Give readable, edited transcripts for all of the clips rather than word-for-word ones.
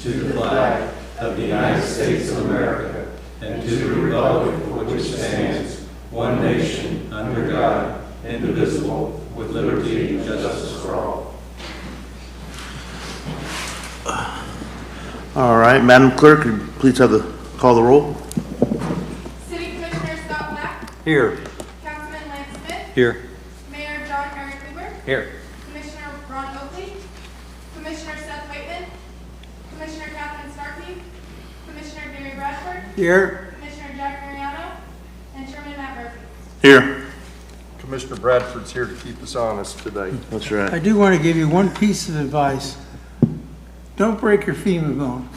to the flag of the United States of America and to the republic for which it stands, one nation, under God, indivisible, with liberty and justice for all. All right, Madam Clerk, could you please have call the roll? City Commissioner Scott Black. Here. Councilman Lance Smith. Here. Mayor John Eric Hoover. Here. Commissioner Ron Oakley. Commissioner Seth Whiteman. Commissioner Catherine Starkey. Commissioner Gary Bradford. Here. Commissioner Jack Mariano. And Chairman Matt Murphy. Here. Commissioner Bradford's here to keep us honest today. That's right. I do want to give you one piece of advice. Don't break your femur bone.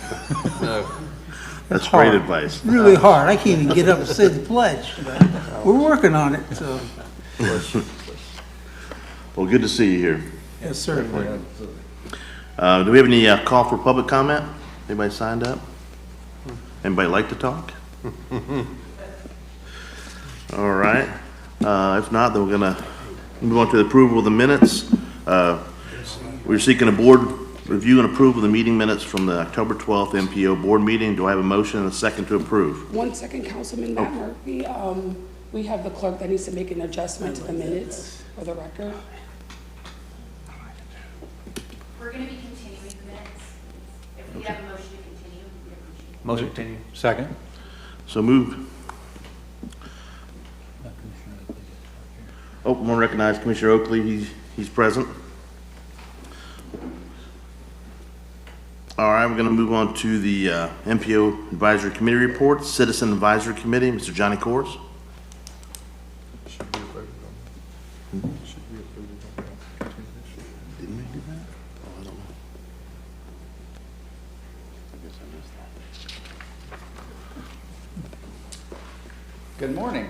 That's hard. great advice. Really hard. I can't even get up and say the pledge. But we're working on it, so. Well, good to see you here. Yes, sir. Do we have any call for public comment? Anybody signed up? Anybody like to talk? All right. If not, then we're gonna move on to the approval of the minutes. We're seeking a board review and approval of the meeting minutes from the October 12th MPO board meeting. Do I have a motion and a second to approve? 1 second, Councilman Matt Murphy. We have the clerk that needs to make an adjustment to the minutes for the record. We're going to be continuing the minutes. If we have a motion to continue, we appreciate it. Motion continue. Second. So moved. Oh, I want to recognize Commissioner Oakley. He's present. All right, we're going to move on to the MPO Advisory Committee report. Citizen Advisory Committee, Mr. Johnny Kors. Should we have voted on that? Should we have voted on that? Didn't we do that? Oh, I don't know. I guess I missed that. Good morning.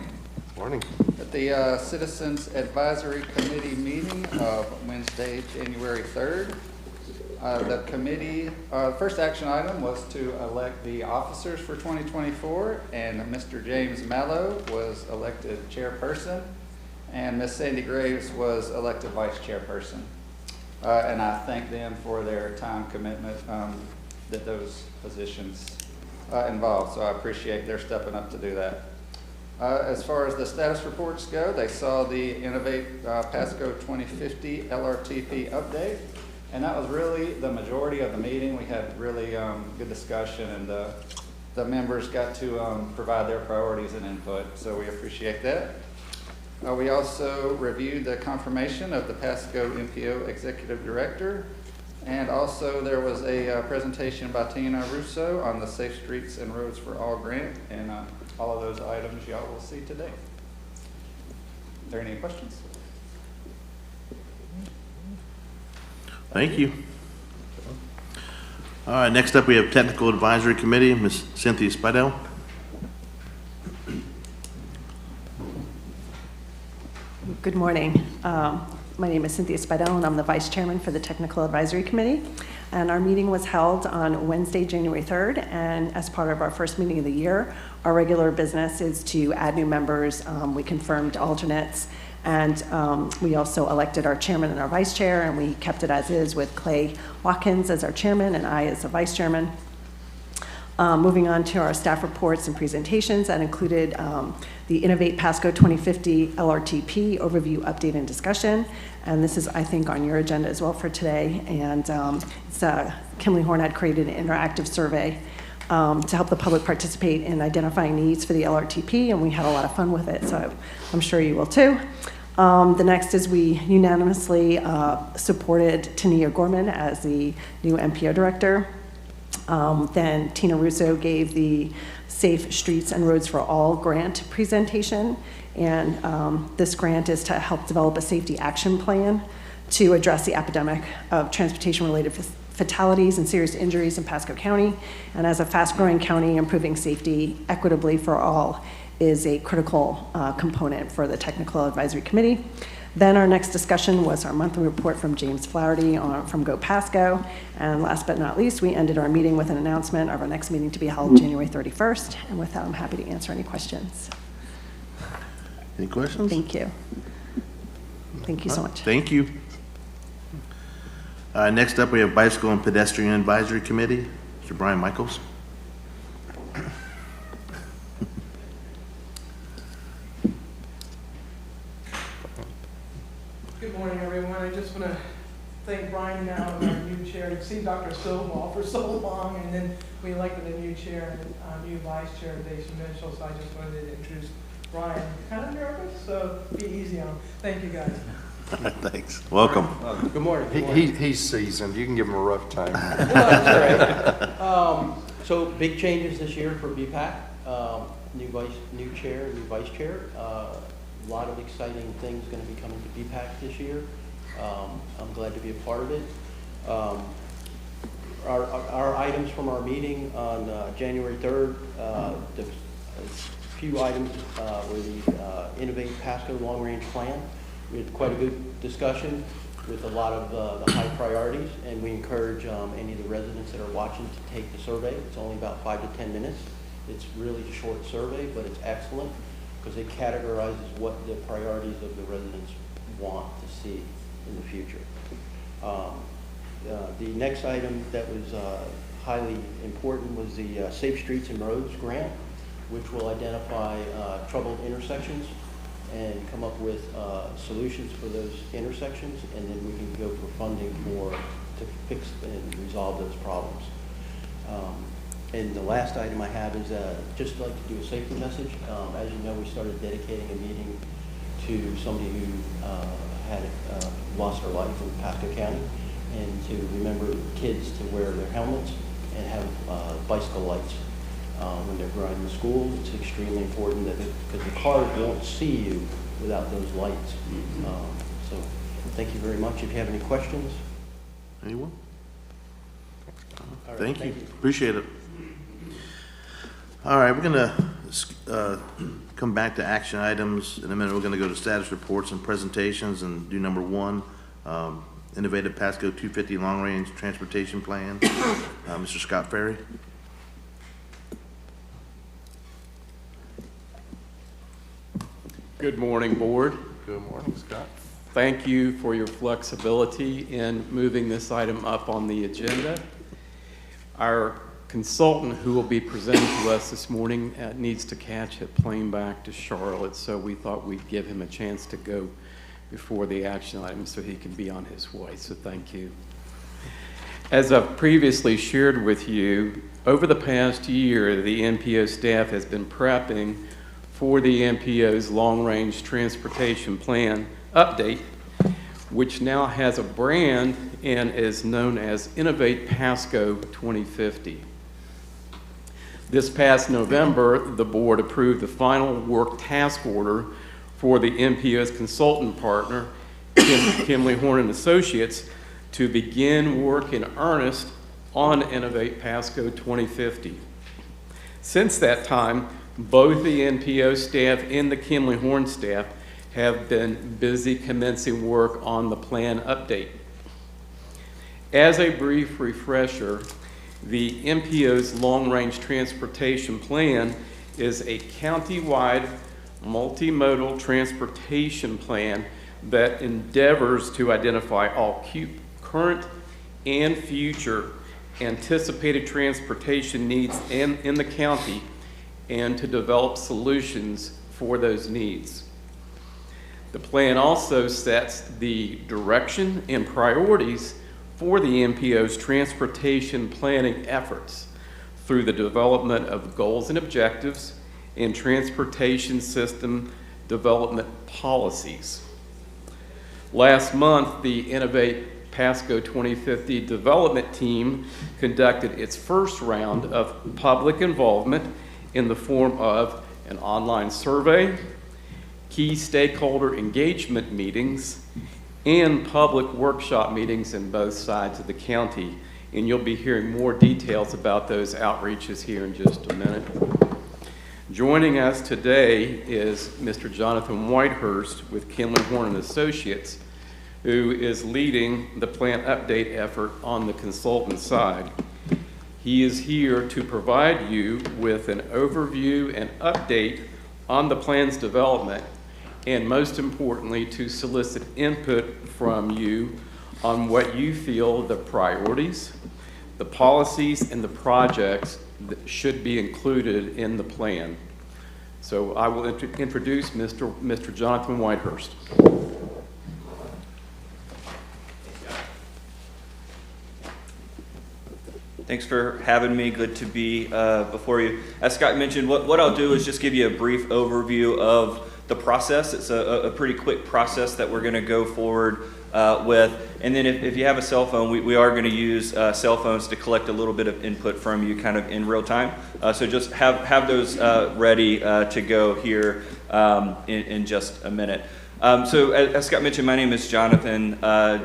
Morning. At the Citizens Advisory Committee meeting of Wednesday, January 3rd, the committee, first action item was to elect the officers for 2024, and Mr. James Mallow was elected chairperson, and Ms. Sandy Graves was elected vice chairperson. And I thank them for their time commitment that those positions involve, so I appreciate their stepping up to do that. As far as the status reports go, they saw the Innovate Pasco 2050 LRTP update, and that was really the majority of the meeting. We had really good discussion, and the members got to provide their priorities and input, so we appreciate that. We also reviewed the confirmation of the Pasco MPO Executive Director, and also there was a presentation by Tina Russo on the Safe Streets and Roads for All grant, and all of those items y'all will see today. Are there any questions? Thank you. All right, next up we have Technical Advisory Committee, Ms. Cynthia Spidell. Good morning. My name is Cynthia Spidell, and I'm the Vice Chairman for the Technical Advisory Committee. And our meeting was held on Wednesday, January 3rd, and as part of our first meeting of the year, our regular business is to add new members. We confirmed alternates, and we also elected our chairman and our vice chair, and we kept it as is with Clay Watkins as our chairman and I as the vice chairman. Moving on to our staff reports and presentations, that included the Innovate Pasco 2050 LRTP overview, update, and discussion. And this is, I think, on your agenda as well for today. And Kimberly Horn had created an interactive survey to help the public participate in identifying needs for the LRTP, and we had a lot of fun with it, so I'm sure you will too. The next is we unanimously supported Tania Gorman as the new MPO director. Then Tina Russo gave the Safe Streets and Roads for All grant presentation, and this grant is to help develop a safety action plan to address the epidemic of transportation-related fatalities and serious injuries in Pasco County. And as a fast-growing county, improving safety equitably for all is a critical component for the Technical Advisory Committee. Then our next discussion was our monthly report from James Flaherty from Go Pasco. And last but not least, we ended our meeting with an announcement of our next meeting to be held January 31st. And with that, I'm happy to answer any questions. Any questions? Thank you. Thank you so much. Thank you. Next up, we have Bicycle and Pedestrian Advisory Committee. Mr. Brian Michaels. Good morning, everyone. I just want to thank Brian now, our new chair. You've seen Dr. Stovall for so long, and then we elected a new chair and a new vice chair, Dade Mitchell, so I just wanted to introduce Brian. Kind of nervous, so be easy on him. Thank you, guys. Thanks. Welcome. Good morning. Good morning. He's seasoned. You can give him a rough time. That's all right. So big changes this year for BPAC. New chair, new vice chair. A lot of exciting things going to be coming to BPAC this year. I'm glad to be a part of it. Our items from our meeting on January 3rd, the few items were the Innovate Pasco Long Range Plan. We had quite a good discussion with a lot of the high priorities, and we encourage any of the residents that are watching to take the survey. It's only about 5 to 10 minutes. It's really a short survey, but it's excellent because it categorizes what the priorities of the residents want to see in the future. The next item that was highly important was the Safe Streets and Roads grant, which will identify troubled intersections and come up with solutions for those intersections, and then we can go for funding to fix and resolve those problems. And the last item I have is just like to do a safety message. As you know, we started dedicating a meeting to somebody who had lost their life in Pasco County, and to remember kids to wear their helmets and have bicycle lights when they're driving to school. It's extremely important that because the cars won't see you without those lights. So thank you very much. If you have any questions. Anyone? Right, thank you. Appreciate it. All right, we're going to come back to action items in a minute. We're going to go to status reports and presentations and do number 1, Innovative Pasco 250 Long Range Transportation Plan. Mr. Scott Ferry. Good morning, Board. Good morning, Scott. Thank you for your flexibility in moving this item up on the agenda. Our consultant who will be presenting to us this morning needs to catch a plane back to Charlotte, so we thought we'd give him a chance to go before the action item so he can be on his way, so thank you. As I've previously shared with you, over the past year, the MPO staff has been prepping for the MPO's long-range transportation plan update, which now has a brand and is known as Innovate Pasco 2050. This past November, the board approved the final work task order for the MPO's consultant partner, Kimley Horn and Associates, to begin work in earnest on Innovate Pasco 2050. Since that time, both the NPO staff and the Kimley Horn staff have been busy commencing work on the plan update. As a brief refresher, the MPO's long-range transportation plan is a county-wide multimodal transportation plan that endeavors to identify all current and future anticipated transportation needs in the county and to develop solutions for those needs. The plan also sets the direction and priorities for the MPO's transportation planning efforts through the development of goals and objectives and transportation system development policies. Last month, the Innovate Pasco 2050 development team conducted its first round of public involvement in the form of an online survey, key stakeholder engagement meetings, and public workshop meetings in both sides of the county. And you'll be hearing more details about those outreaches here in just a minute. Joining us today is Mr. Jonathan Whitehurst with Kimley Horn and Associates, who is leading the plan update effort on the consultant side. He is here to provide you with an overview and update on the plan's development, and most importantly, to solicit input from you on what you feel the priorities, The policies and the projects that should be included in the plan. So I will introduce Mr. Jonathan Whitehurst. Thanks for having me. Good to be before you. As Scott mentioned, what I'll do is just give you a brief overview of the process. It's a pretty quick process that we're going to go forward with. And then if you have a cell phone, we are going to use cell phones to collect a little bit of input from you kind of in real time. So just have those ready to go here in just a minute. So as Scott mentioned, my name is Jonathan.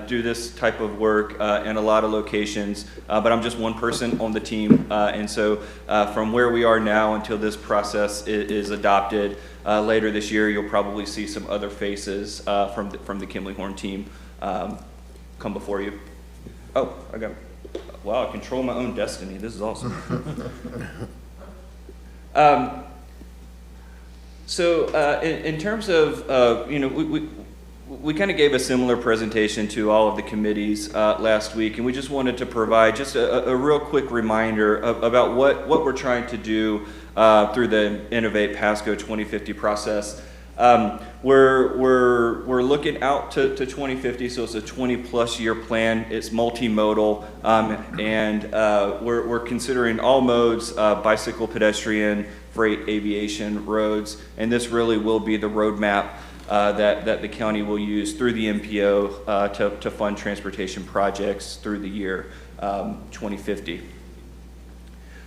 Do this type of work in a lot of locations, but I'm just one person on the team. And so from where we are now until this process is adopted later this year, you'll probably see some other faces from the Kimley Horn team come before you. Oh, wow, I control my own destiny. This is awesome. So in terms of, we kind of gave a similar presentation to all of the committees last week, and we just wanted to provide just a real quick reminder about what we're trying to do through the Innovate Pasco 2050 process. We're looking out to 2050, so it's a 20-plus year plan. It's multimodal, and we're considering all modes, bicycle, pedestrian, freight, aviation, roads, and this really will be the roadmap that the county will use through the MPO to fund transportation projects through the year 2050.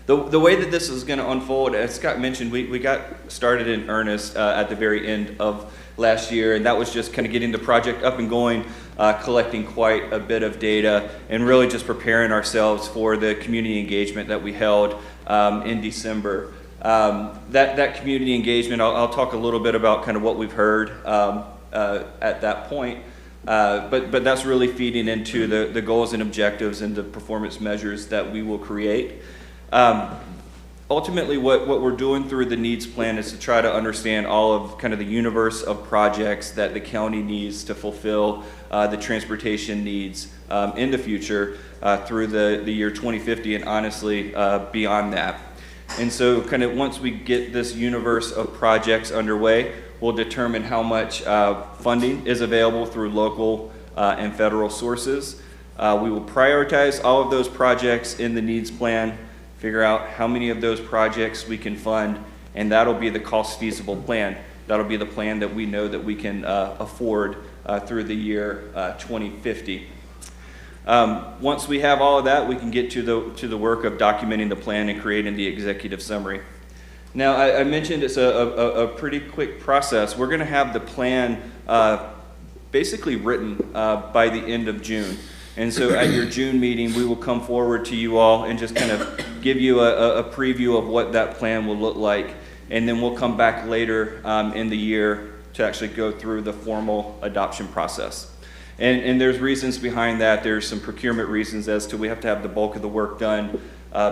The way that this is going to unfold, as Scott mentioned, we got started in earnest at the very end of last year, and that was just kind of getting the project up and going, collecting quite a bit of data, and really just preparing ourselves for the community engagement that we held in December. That community engagement, I'll talk a little bit about kind of what we've heard at that point, but that's really feeding into the goals and objectives and the performance measures that we will create. Ultimately, what we're doing through the needs plan is to try to understand all of kind of the universe of projects that the county needs to fulfill the transportation needs in the future through the year 2050 and honestly beyond that. And so kind of once we get this universe of projects underway, we'll determine how much funding is available through local and federal sources. We will prioritize all of those projects in the needs plan, figure out how many of those projects we can fund, and that'll be the cost feasible plan. That'll be the plan that we know that we can afford through the year 2050. Once we have all of that, we can get to the work of documenting the plan and creating the executive summary. Now, I mentioned it's a pretty quick process. We're going to have the plan basically written by the end of June. And so at your June meeting, we will come forward to you all and just kind of give you a preview of what that plan will look like. And then we'll come back later in the year to actually go through the formal adoption process. And there's reasons behind that. There's some procurement reasons as to we have to have the bulk of the work done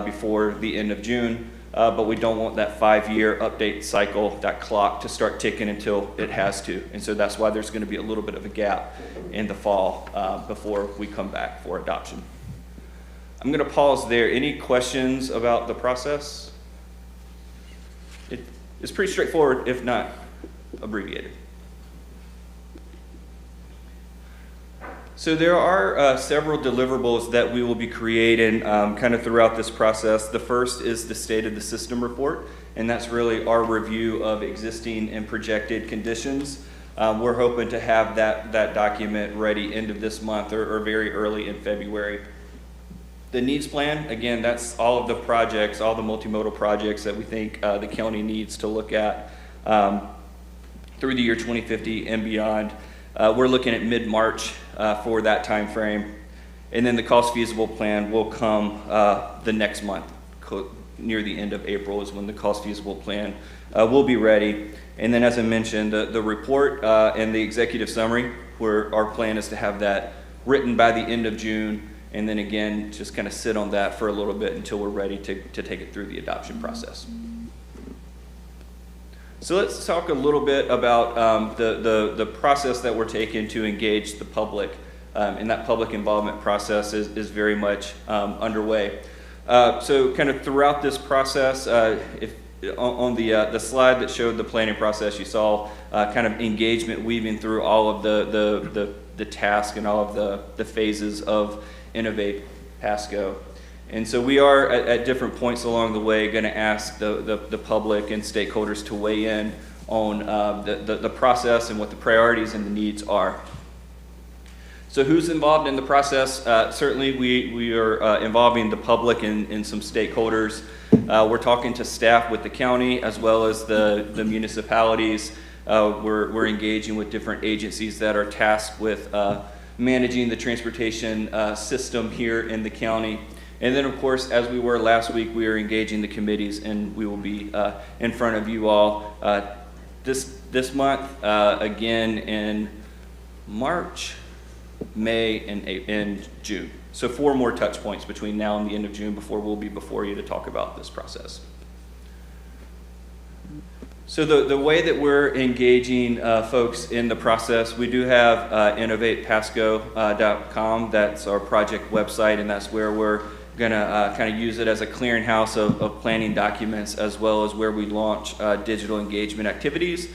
before the end of June, but we don't want that 5-year update cycle, that clock, to start ticking until it has to. And so that's why there's going to be a little bit of a gap in the fall before we come back for adoption. I'm going to pause there. Any questions about the process? It's pretty straightforward, if not abbreviated. So there are several deliverables that we will be creating kind of throughout this process. The first is the State of the System report, and that's really our review of existing and projected conditions. We're hoping to have that document ready end of this month or very early in February. The needs plan, again, that's all of the projects, all the multimodal projects that we think the county needs to look at through the year 2050 and beyond. We're looking at mid-March for that time frame. And then the cost feasible plan will come the next month. Near the end of April is when the cost feasible plan will be ready. And then as I mentioned, the report and the executive summary, where our plan is to have that written by the end of June, and then again, just kind of sit on that for a little bit until we're ready to take it through the adoption process. So let's talk a little bit about the process that we're taking to engage the public and that public involvement process is very much underway. So kind of throughout this process, on the slide that showed the planning process, you saw kind of engagement weaving through all of the task and all of the phases of Innovate Pasco. And so we are at different points along the way going to ask the public and stakeholders to weigh in on the process and what the priorities and the needs are. So who's involved in the process? Certainly we are involving the public and some stakeholders. We're talking to staff with the county as well as the municipalities. We're engaging with different agencies that are tasked with managing the transportation system here in the county. And then, of course, as we were last week, we are engaging the committees, and we will be in front of you all this month, again in March, May, and June. So 4 more touch points between now and the end of June before we'll be before you to talk about this process. So the way that we're engaging folks in the process, we do have innovatepasco.com. That's our project website, and that's where we're going to kind of use it as a clearinghouse of planning documents, as well as where we launch digital engagement activities,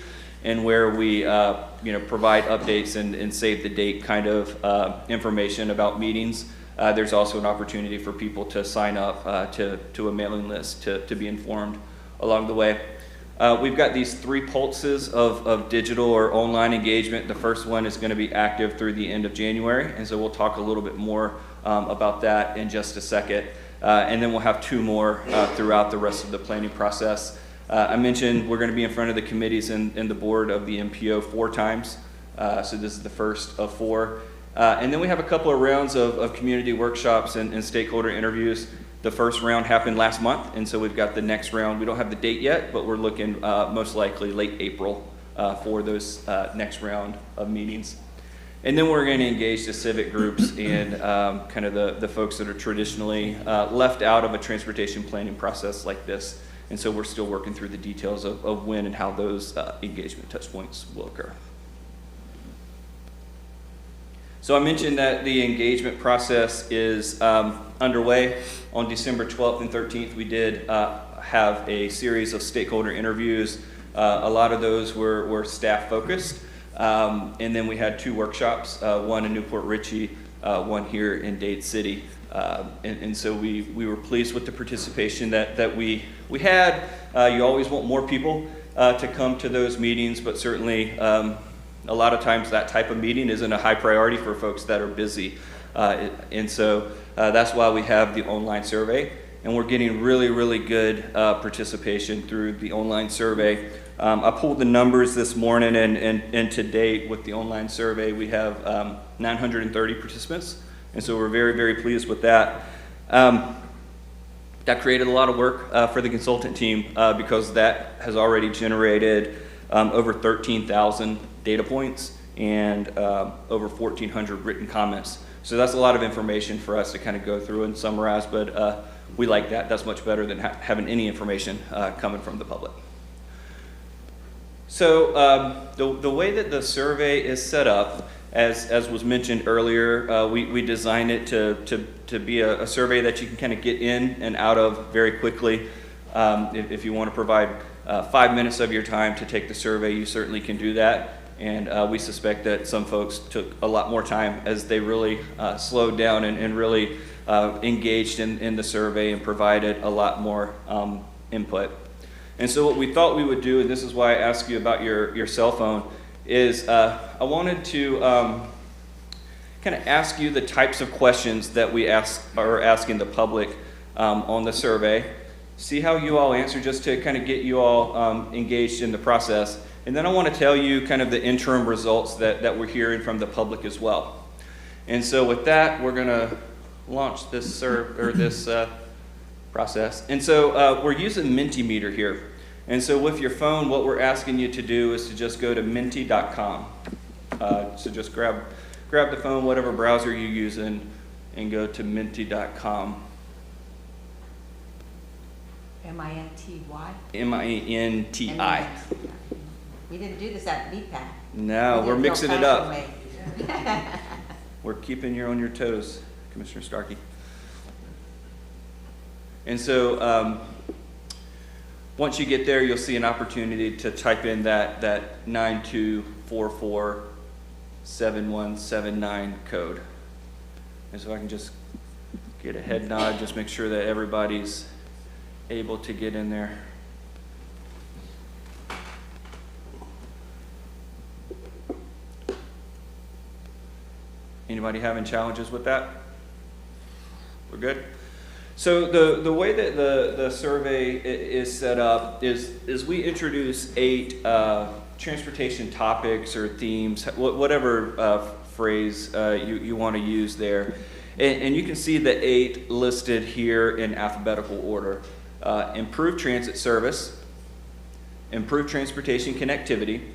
and where we provide updates and save the date kind of information about meetings. There's also an opportunity for people to sign up to a mailing list to be informed along the way. We've got these 3 pulses of digital or online engagement. The first one is going to be active through the end of January, and so we'll talk a little bit more about that in just a second. And then we'll have 2 more throughout the rest of the planning process. I mentioned we're going to be in front of the committees and the board of the MPO 4 times. So this is the first of 4. And then we have a couple of rounds of community workshops and stakeholder interviews. The first round happened last month, and so we've got the next round. We don't have the date yet, but we're looking most likely late April for those next round of meetings. And then we're going to engage the civic groups and kind of the folks that are traditionally left out of a transportation planning process like this. And so we're still working through the details of when and how those engagement touch points will occur. So I mentioned that the engagement process is underway. On December 12th and 13th, we did have a series of stakeholder interviews. A lot of those were staff focused. And then we had 2 workshops, one in Newport Richey, one here in Dade City. And so we were pleased with the participation that we had. You always want more people to come to those meetings, but certainly a lot of times that type of meeting isn't a high priority for folks that are busy. And so that's why we have the online survey, and we're getting really, really good participation through the online survey. I pulled the numbers this morning, and to date with the online survey, we have 930 participants, and so we're very, very pleased with that. That created a lot of work for the consultant team because that has already generated over 13,000 data points and over 1,400 written comments. So that's a lot of information for us to kind of go through and summarize, but we like that. That's much better than having any information coming from the public. So the way that the survey is set up, as was mentioned earlier, we designed it to be a survey that you can kind of get in and out of very quickly. If you want to provide 5 minutes of your time to take the survey, you certainly can do that. And we suspect that some folks took a lot more time as they really slowed down and really engaged in the survey and provided a lot more input. And so what we thought we would do, and this is why I asked you about your cell phone, is I wanted to kind of ask you the types of questions that we are asking the public on the survey, see how you all answer just to kind of get you all engaged in the process. And then I want to tell you kind of the interim results that we're hearing from the public as well. And so with that, we're going to launch this process. And so we're using Mentimeter here. And so with your phone, what we're asking you to do is to just go to menti.com. So just grab the phone, whatever browser you're using, and go to menti.com. M-I-N-T-Y? M-I-N-T-I. We didn't do this at BPAC. No, we're mixing it up. We're keeping you on your toes, Commissioner Starkey. And so once you get there, you'll see an opportunity to type in that 92447179 code. And so I can just get a head nod, just make sure that everybody's able to get in there. Anybody having challenges with that? We're good? So the way that the survey is set up is we introduce 8 transportation topics or themes, whatever phrase you want to use there. And you can see the 8 listed here in alphabetical order. Improved transit service, improved transportation connectivity,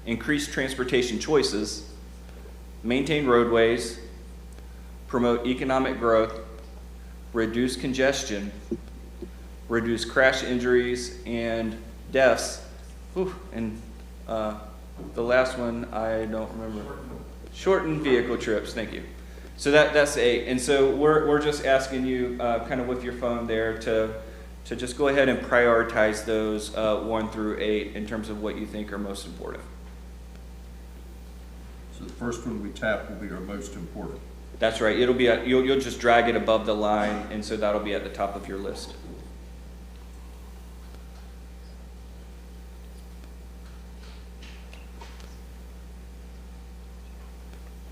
increased transportation choices, maintain roadways, promote economic growth, reduce congestion, reduce crash injuries and deaths, and the last one I don't remember. Shorten vehicle trips, thank you. So that's 8, and so we're just asking you kind of with your phone there to just go ahead and prioritize those 1 through 8 in terms of what you think are most important. So the first one we tap will be our most important. That's right. It'll be you'll just drag it above the line, and so that'll be at the top of your list.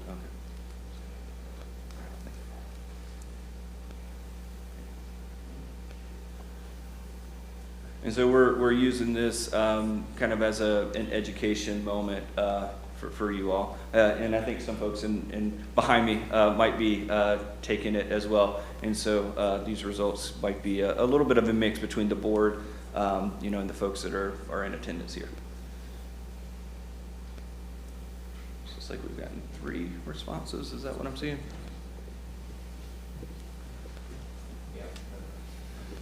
Okay. And so we're using this kind of as an education moment for you all, and I think some folks in behind me might be taking it as well. And so these results might be a little bit of a mix between the board, and the folks that are in attendance here. So it's like we've gotten 3 responses. Is that what I'm seeing?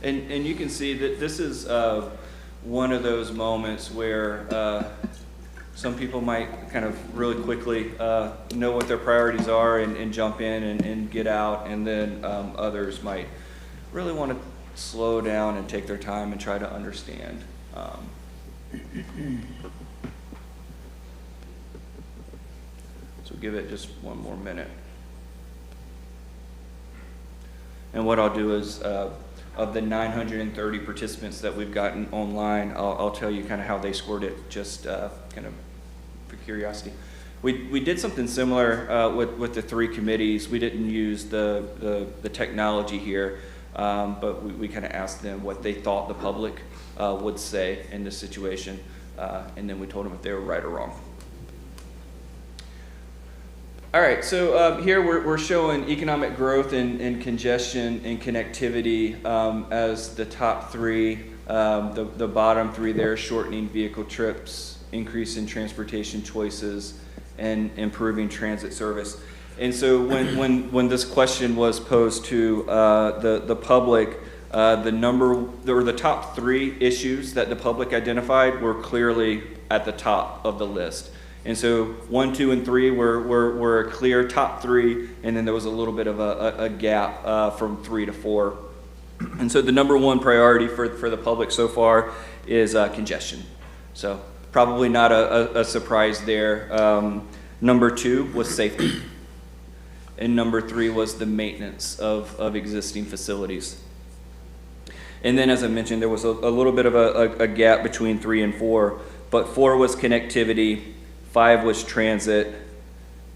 And you can see that this is one of those moments where some people might kind of really quickly know what their priorities are and jump in and get out, and then others might really want to slow down and take their time and try to understand. So give it just 1 more minute. And what I'll do is, of the 930 participants that we've gotten online, I'll tell you kind of how they scored it, just kind of for curiosity. We did something similar with the 3 committees. We didn't use the technology here, but we kind of asked them what they thought the public would say in this situation, and then we told them if they were right or wrong. All right, so here we're showing economic growth and congestion and connectivity as the top 3. The bottom 3 there, shortening vehicle trips, increase in transportation choices, and improving transit service. And so when this question was posed to the public, the top 3 issues that the public identified were clearly at the top of the list. And so 1, 2, and 3 were a clear top 3, and then there was a little bit of a gap from 3 to 4. And so the number 1 priority for the public so far is congestion. So probably not a surprise there. Number 2 was safety. And number 3 was the maintenance of existing facilities. And then, as I mentioned, there was a little bit of a gap between 3 and 4, but 4 was connectivity, 5 was transit,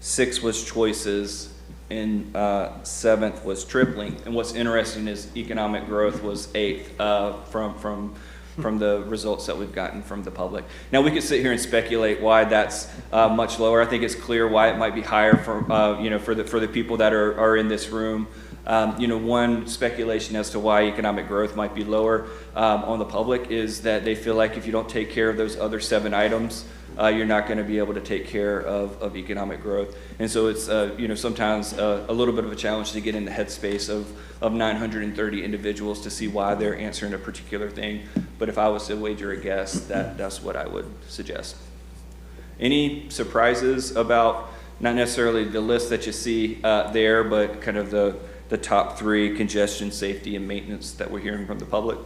6 was choices, and 7th was tripling. And what's interesting is economic growth was 8th from the results that we've gotten from the public. Now we could sit here and speculate why that's much lower. I think it's clear why it might be higher for the people that are in this room. One speculation as to why economic growth might be lower on the public is that they feel like if you don't take care of those other 7 items, you're not going to be able to take care of economic growth. And so it's sometimes a little bit of a challenge to get in the headspace of 930 individuals to see why they're answering a particular thing. But if I was to wager a guess, that's what I would suggest. Any surprises about not necessarily the list that you see there, but kind of the top three: congestion, safety, and maintenance that we're hearing from the public.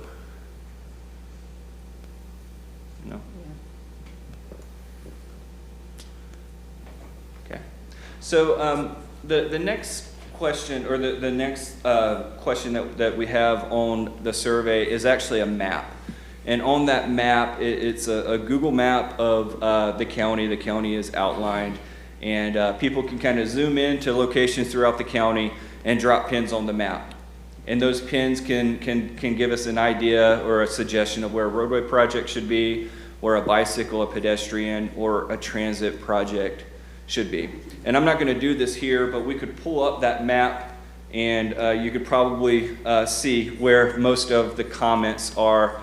No? Okay. So the next question, or the next question that we have on the survey is actually a map. And on that map, it's a Google map of the county. The county is outlined, and people can kind of zoom in to locations throughout the county and drop pins on the map. And those pins can give us an idea or a suggestion of where a roadway project should be, where a bicycle, a pedestrian, or a transit project should be. And I'm not going to do this here, but we could pull up that map, and you could probably see where most of the comments are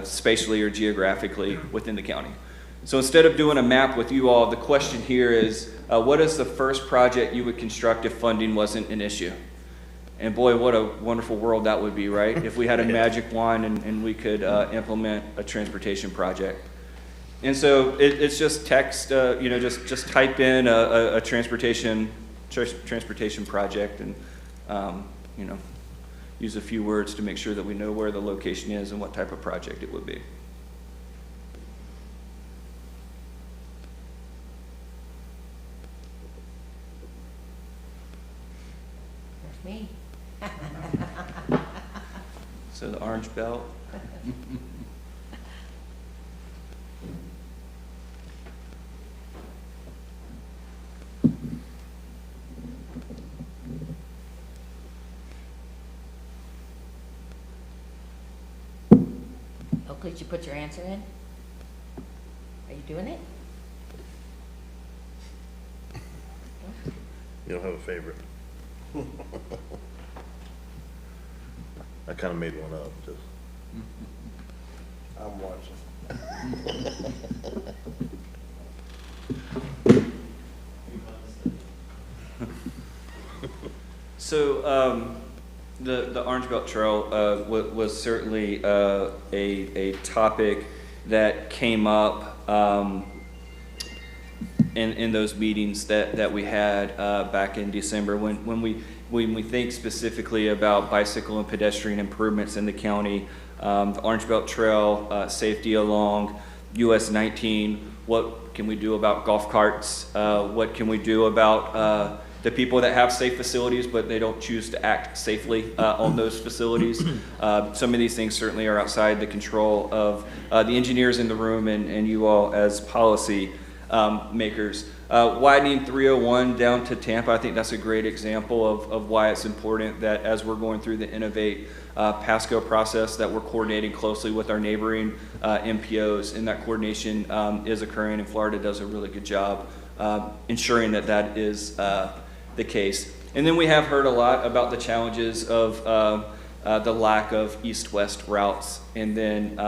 spatially or geographically within the county. So instead of doing a map with you all, the question here is, what is the first project you would construct if funding wasn't an issue? And boy, what a wonderful world that would be, right? If we had a magic wand and we could implement a transportation project. And so it's just text, just type in a transportation project, and use a few words to make sure that we know where the location is and what type of project it would be. There's me. So the orange belt. Oakley, did you put your answer in? Are you doing it? You don't have a favorite. I kind of made one up, just. I'm watching. So the Orange Belt Trail was certainly a topic that came up in those meetings that we had back in December when we think specifically about bicycle and pedestrian improvements in the county. The Orange Belt Trail, safety along US 19, what can we do about golf carts? What can we do about the people that have safe facilities but they don't choose to act safely on those facilities? Some of these things certainly are outside the control of the engineers in the room and you all as policy makers. Widening 301 down to Tampa, I think that's a great example of why it's important that as we're going through the Innovate Pasco process, that we're coordinating closely with our neighboring MPOs, and that coordination is occurring, and Florida does a really good job ensuring that that is the case. And then we have heard a lot about the challenges of the lack of east-west routes, and then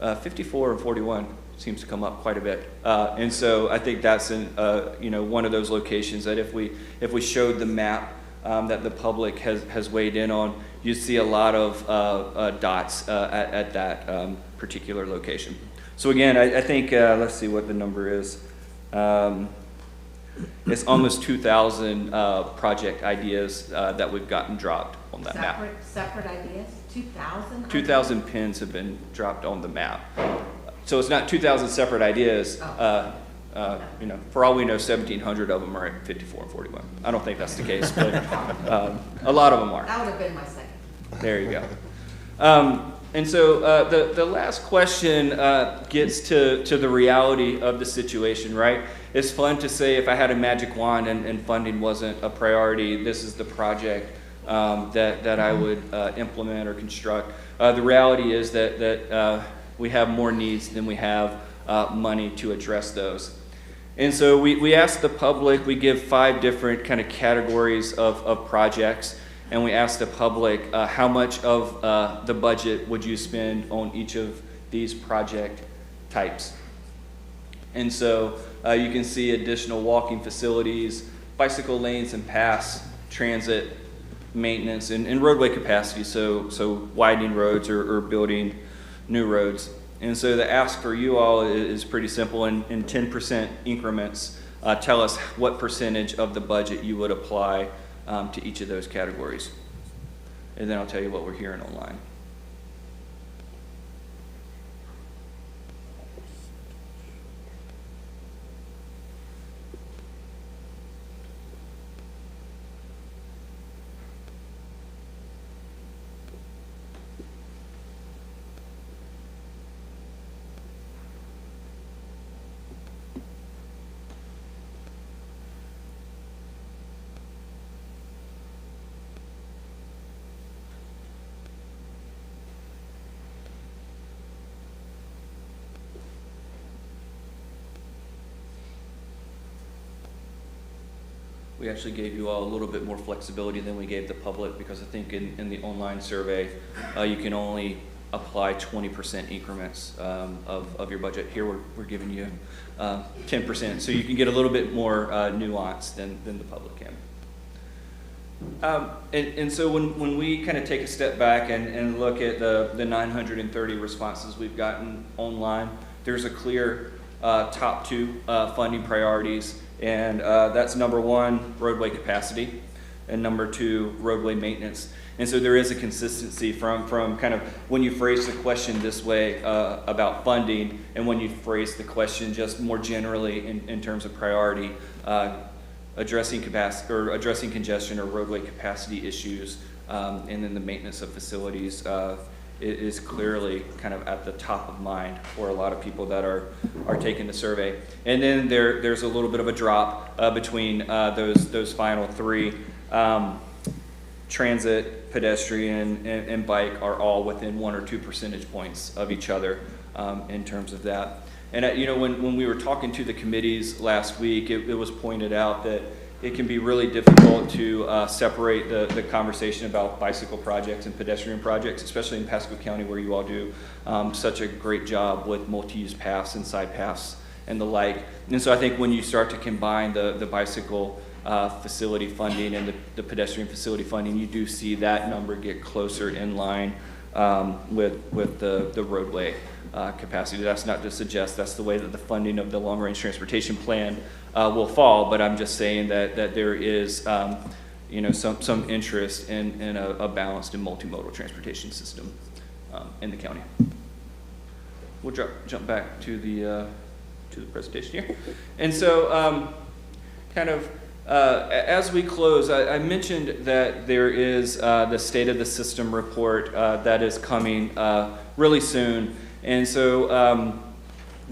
54 and 41 seems to come up quite a bit, and so I think that's one of those locations that if we showed the map that the public has weighed in on, you see a lot of dots at that particular location. So again, I think let's see what the number is. It's almost 2,000 project ideas that we've gotten dropped on that map. Separate ideas? 2,000? 2,000 pins have been dropped on the map. So it's not 2,000 separate ideas. For all we know, 1,700 of them are at 54 and 41. I don't think that's the case, but a lot of them are. That would have been my second. There you go. And so the last question gets to the reality of the situation, right? It's fun to say if I had a magic wand and funding wasn't a priority, this is the project that I would implement or construct. The reality is that we have more needs than we have money to address those. And so we ask the public, we give 5 different kind of categories of projects, and we ask the public how much of the budget would you spend on each of these project types. And so you can see additional walking facilities, bicycle lanes and paths, transit, maintenance, and roadway capacity, so widening roads or building new roads. And so the ask for you all is pretty simple. In 10% increments, tell us what percentage of the budget you would apply to each of those categories. And then I'll tell you what we're hearing online. We actually gave you all a little bit more flexibility than we gave the public, because I think in the online survey, you can only apply 20% increments of your budget. Here we're giving you 10%, so you can get a little bit more nuance than the public can. And so when we kind of take a step back and look at the 930 responses we've gotten online, there's a clear top two funding priorities. And that's number one, roadway capacity, and number two, roadway maintenance. And so there is a consistency from kind of when you phrase the question this way about funding, and when you phrase the question just more generally in terms of priority, addressing capacity or addressing congestion or roadway capacity issues, and then the maintenance of facilities is clearly kind of at the top of mind for a lot of people that are taking the survey. And then there's a little bit of a drop between those final three. Transit, pedestrian, and bike are all within 1 or 2 percentage points of each other in terms of that. And when we were talking to the committees last week, it was pointed out that it can be really difficult to separate the conversation about bicycle projects and pedestrian projects, especially in Pasco County, where you all do such a great job with multi-use paths and side paths and the like. And so I think when you start to combine the bicycle facility funding and the pedestrian facility funding, you do see that number get closer in line with the roadway capacity. That's not to suggest that's the way that the funding of the long-range transportation plan will fall, but I'm just saying that there is some interest in a balanced and multimodal transportation system in the county. We'll jump back to the presentation here. And so as we close, I mentioned that there is the State of the System report that is coming really soon. And so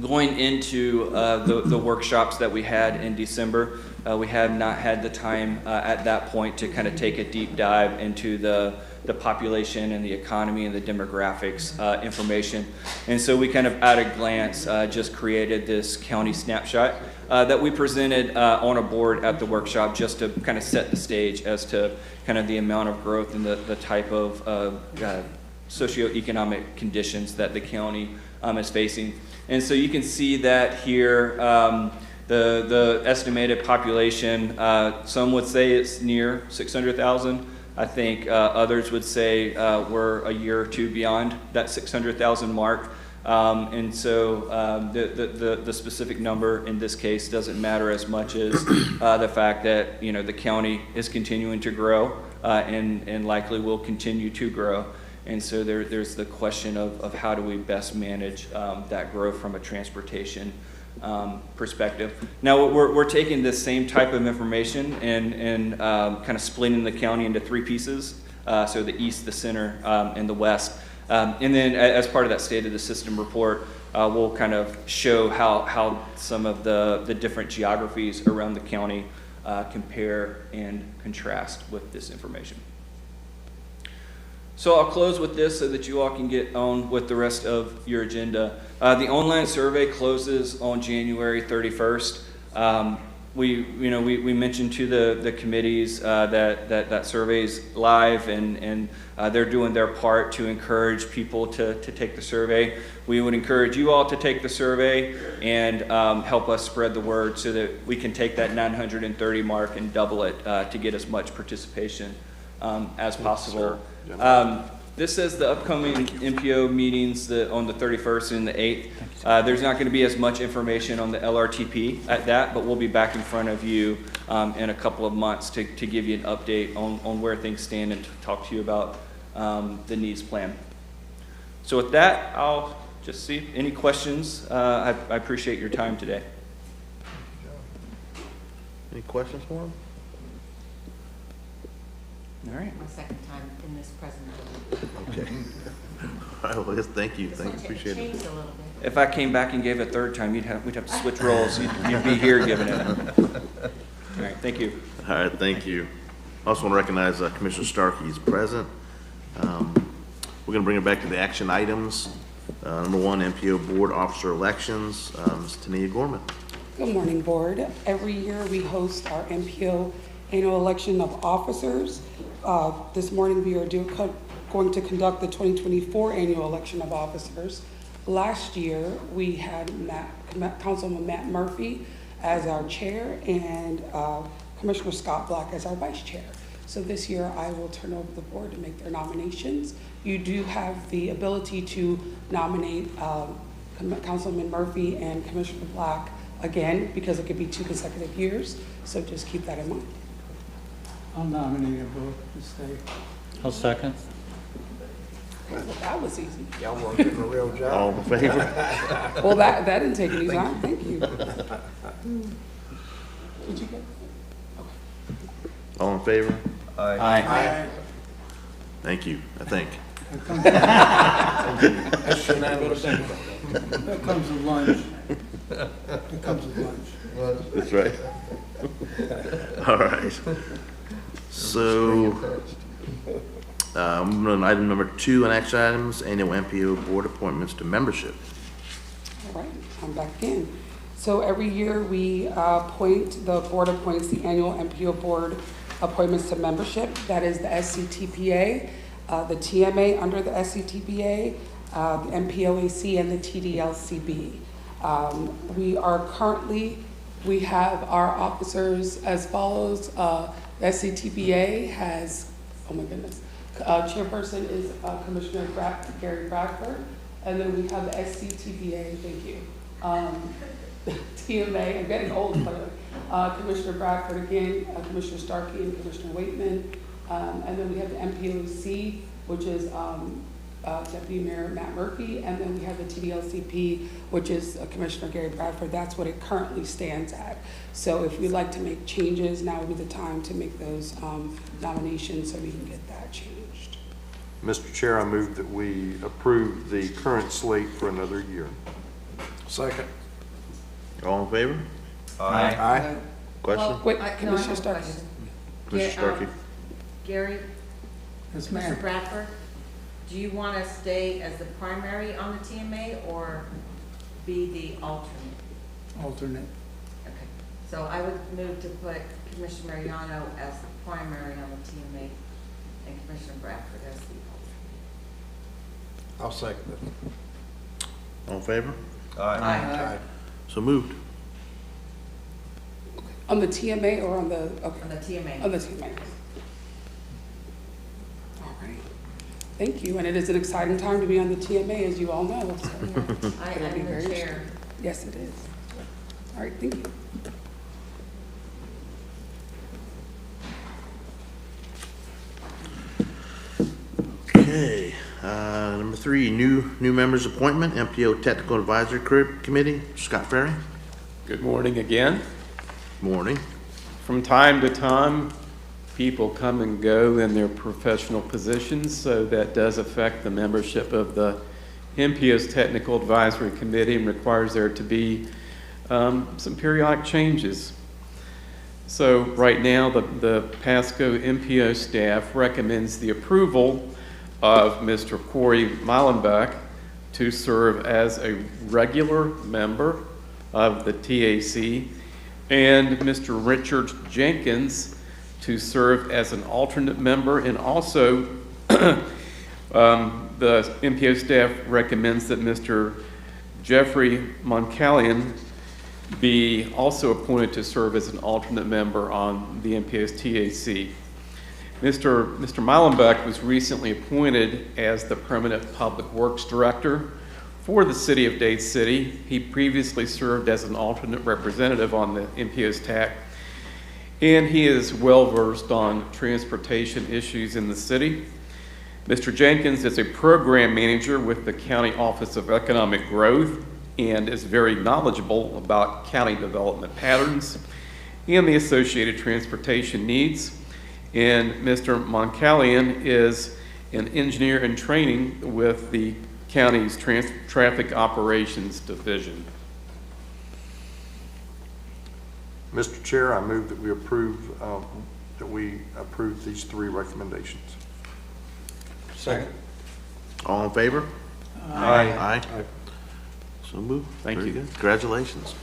going into the workshops that we had in December, we have not had the time at that point to kind of take a deep dive into the population and the economy and the demographics information. And so we kind of at a glance just created this county snapshot that we presented on a board at the workshop, just to kind of set the stage as to kind of the amount of growth and the type of socioeconomic conditions that the county is facing. And so you can see that here, the estimated population, some would say it's near 600,000. I think others would say we're a year or two beyond that 600,000 mark. And so the specific number in this case doesn't matter as much as the fact that the county is continuing to grow and likely will continue to grow. And so there's the question of how do we best manage that growth from a transportation perspective. Now we're taking this same type of information and kind of splitting the county into three pieces. So the east, the center, and the west. And then as part of that State of the System report, we'll kind of show how some of the different geographies around the county compare and contrast with this information. So I'll close with this so that you all can get on with the rest of your agenda. The online survey closes on January 31st. We mentioned to the committees that survey's live and they're doing their part to encourage people to take the survey. We would encourage you all to take the survey and help us spread the word so that we can take that 930 mark and double it to get as much participation as possible. This says the upcoming MPO meetings on the 31st and the 8th. There's not going to be as much information on the LRTP at that, but we'll be back in front of you in a couple of months to give you an update on where things stand and to talk to you about the needs plan. So with that, I'll just see any questions. I appreciate your time today. Any questions for him? All right. My second time in this presentation. Okay. All right, well, yes, thank you. Appreciate it. Changed a little bit. If I came back and gave a third time, we'd have to switch roles. You'd be here giving it. All right, thank you. All right, thank you. I also want to recognize Commissioner Starkey is present. We're going to bring it back to the action items. Number 1, MPO Board Officer Elections. Ms. Tania Gorman. Good morning, Board. Every year we host our MPO annual election of officers. This morning we are going to conduct the 2024 annual election of officers. Last year we had Councilman Matt Murphy as our chair and Commissioner Scott Black as our vice chair. So this year I will turn over the board to make their nominations. You do have the ability to nominate Councilman Murphy and Commissioner Black again, because it could be 2 consecutive years. So just keep that in mind. I'll nominate them both to stay. I'll second. Well, that was easy. Y'all working a real job. All in favor? Well, that didn't take any time. Thank you. Did you get? All in favor? Aye. Thank you, I think. That's unanimous. That comes with lunch. That comes with lunch. That's right. All right. So, moving on to item number 2 on action items, annual MPO board appointments to membership. All right, I'm back in. So every year we the board appoints the annual MPO board appointments to membership. That is the SCTPA, the TMA under the SCTPA, the MPOAC, and the TDLCB. We have our officers as follows. SCTPA has, oh my goodness, chairperson is Commissioner Gary Bradford, and then we have the SCTPA, thank you. TMA, I'm getting old, by the way. Commissioner Bradford again, Commissioner Starkey and Commissioner Waitman. And then we have the MPOC, which is Deputy Mayor Matt Murphy, and then we have the TDLCP, which is Commissioner Gary Bradford. That's what it currently stands at. So if we'd like to make changes, now would be the time to make those nominations so we can get that changed. Mr. Chair, I move that we approve the current slate for another year. Second. All in favor? Aye. Question? Wait, No, I Commissioner have a Starkey. question. Mr. Starkey? Gary, Yes, ma'am. Mr. Bradford, do you want to stay as the primary on the TMA or be the alternate? Alternate. Okay, so I would move to put Commissioner Mariano as the primary on the TMA and Commissioner Bradford as the alternate. I'll second it. All in favor? Aye. So moved. On the TMA or on the, okay. On the TMA. On the TMA. All right. Thank you. And it is an exciting time to be on the TMA, as you all know. So I it'll be am very the chair. interesting. Yes, it is. All right, thank you. Okay, number 3, new members appointment, MPO Technical Advisory Committee, Scott Ferry. Good morning again. Morning. From time to time, people come and go in their professional positions, so that does affect the membership of the MPO's Technical Advisory Committee and requires there to be some periodic changes. So right now, the Pasco MPO staff recommends the approval of Mr. Corey Meilenbach to serve as a regular member of the TAC, and Mr. Richard Jenkins to serve as an alternate member. And also, the MPO staff recommends that Mr. Jeffrey Moncallion be also appointed to serve as an alternate member on the MPO's TAC. Mr. Meilenbeck was recently appointed as the permanent Public Works Director for the City of Dade City. He previously served as an alternate representative on the MPO's TAC, and he is well-versed on transportation issues in the city. Mr. Jenkins is a program manager with the County Office of Economic Growth and is very knowledgeable about county development patterns and the associated transportation needs. And Mr. Moncalian is an engineer in training with the county's Traffic Operations Division. Mr. Chair, I move that we approve these three recommendations. Second. All in favor? Aye. Aye. So moved. Thank Very you. good. Congratulations.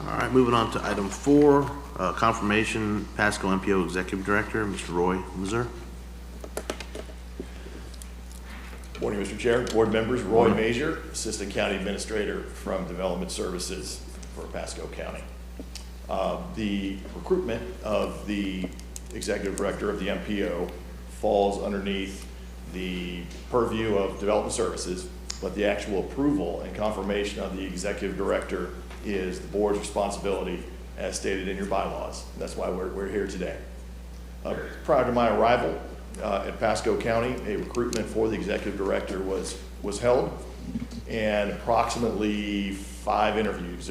All right, moving on to item 4, confirmation, Pasco MPO Executive Director, Mr. Roy Mazur. Morning, Mr. Chair, board members. Roy Mazur, Assistant County Administrator from Development Services for Pasco County. The recruitment of the Executive Director of the MPO falls underneath the purview of Development Services, but the actual approval and confirmation of the Executive Director is the board's responsibility as stated in your bylaws. That's why we're here today. Prior to my arrival at Pasco County, a recruitment for the Executive Director was held, and approximately 5 interviews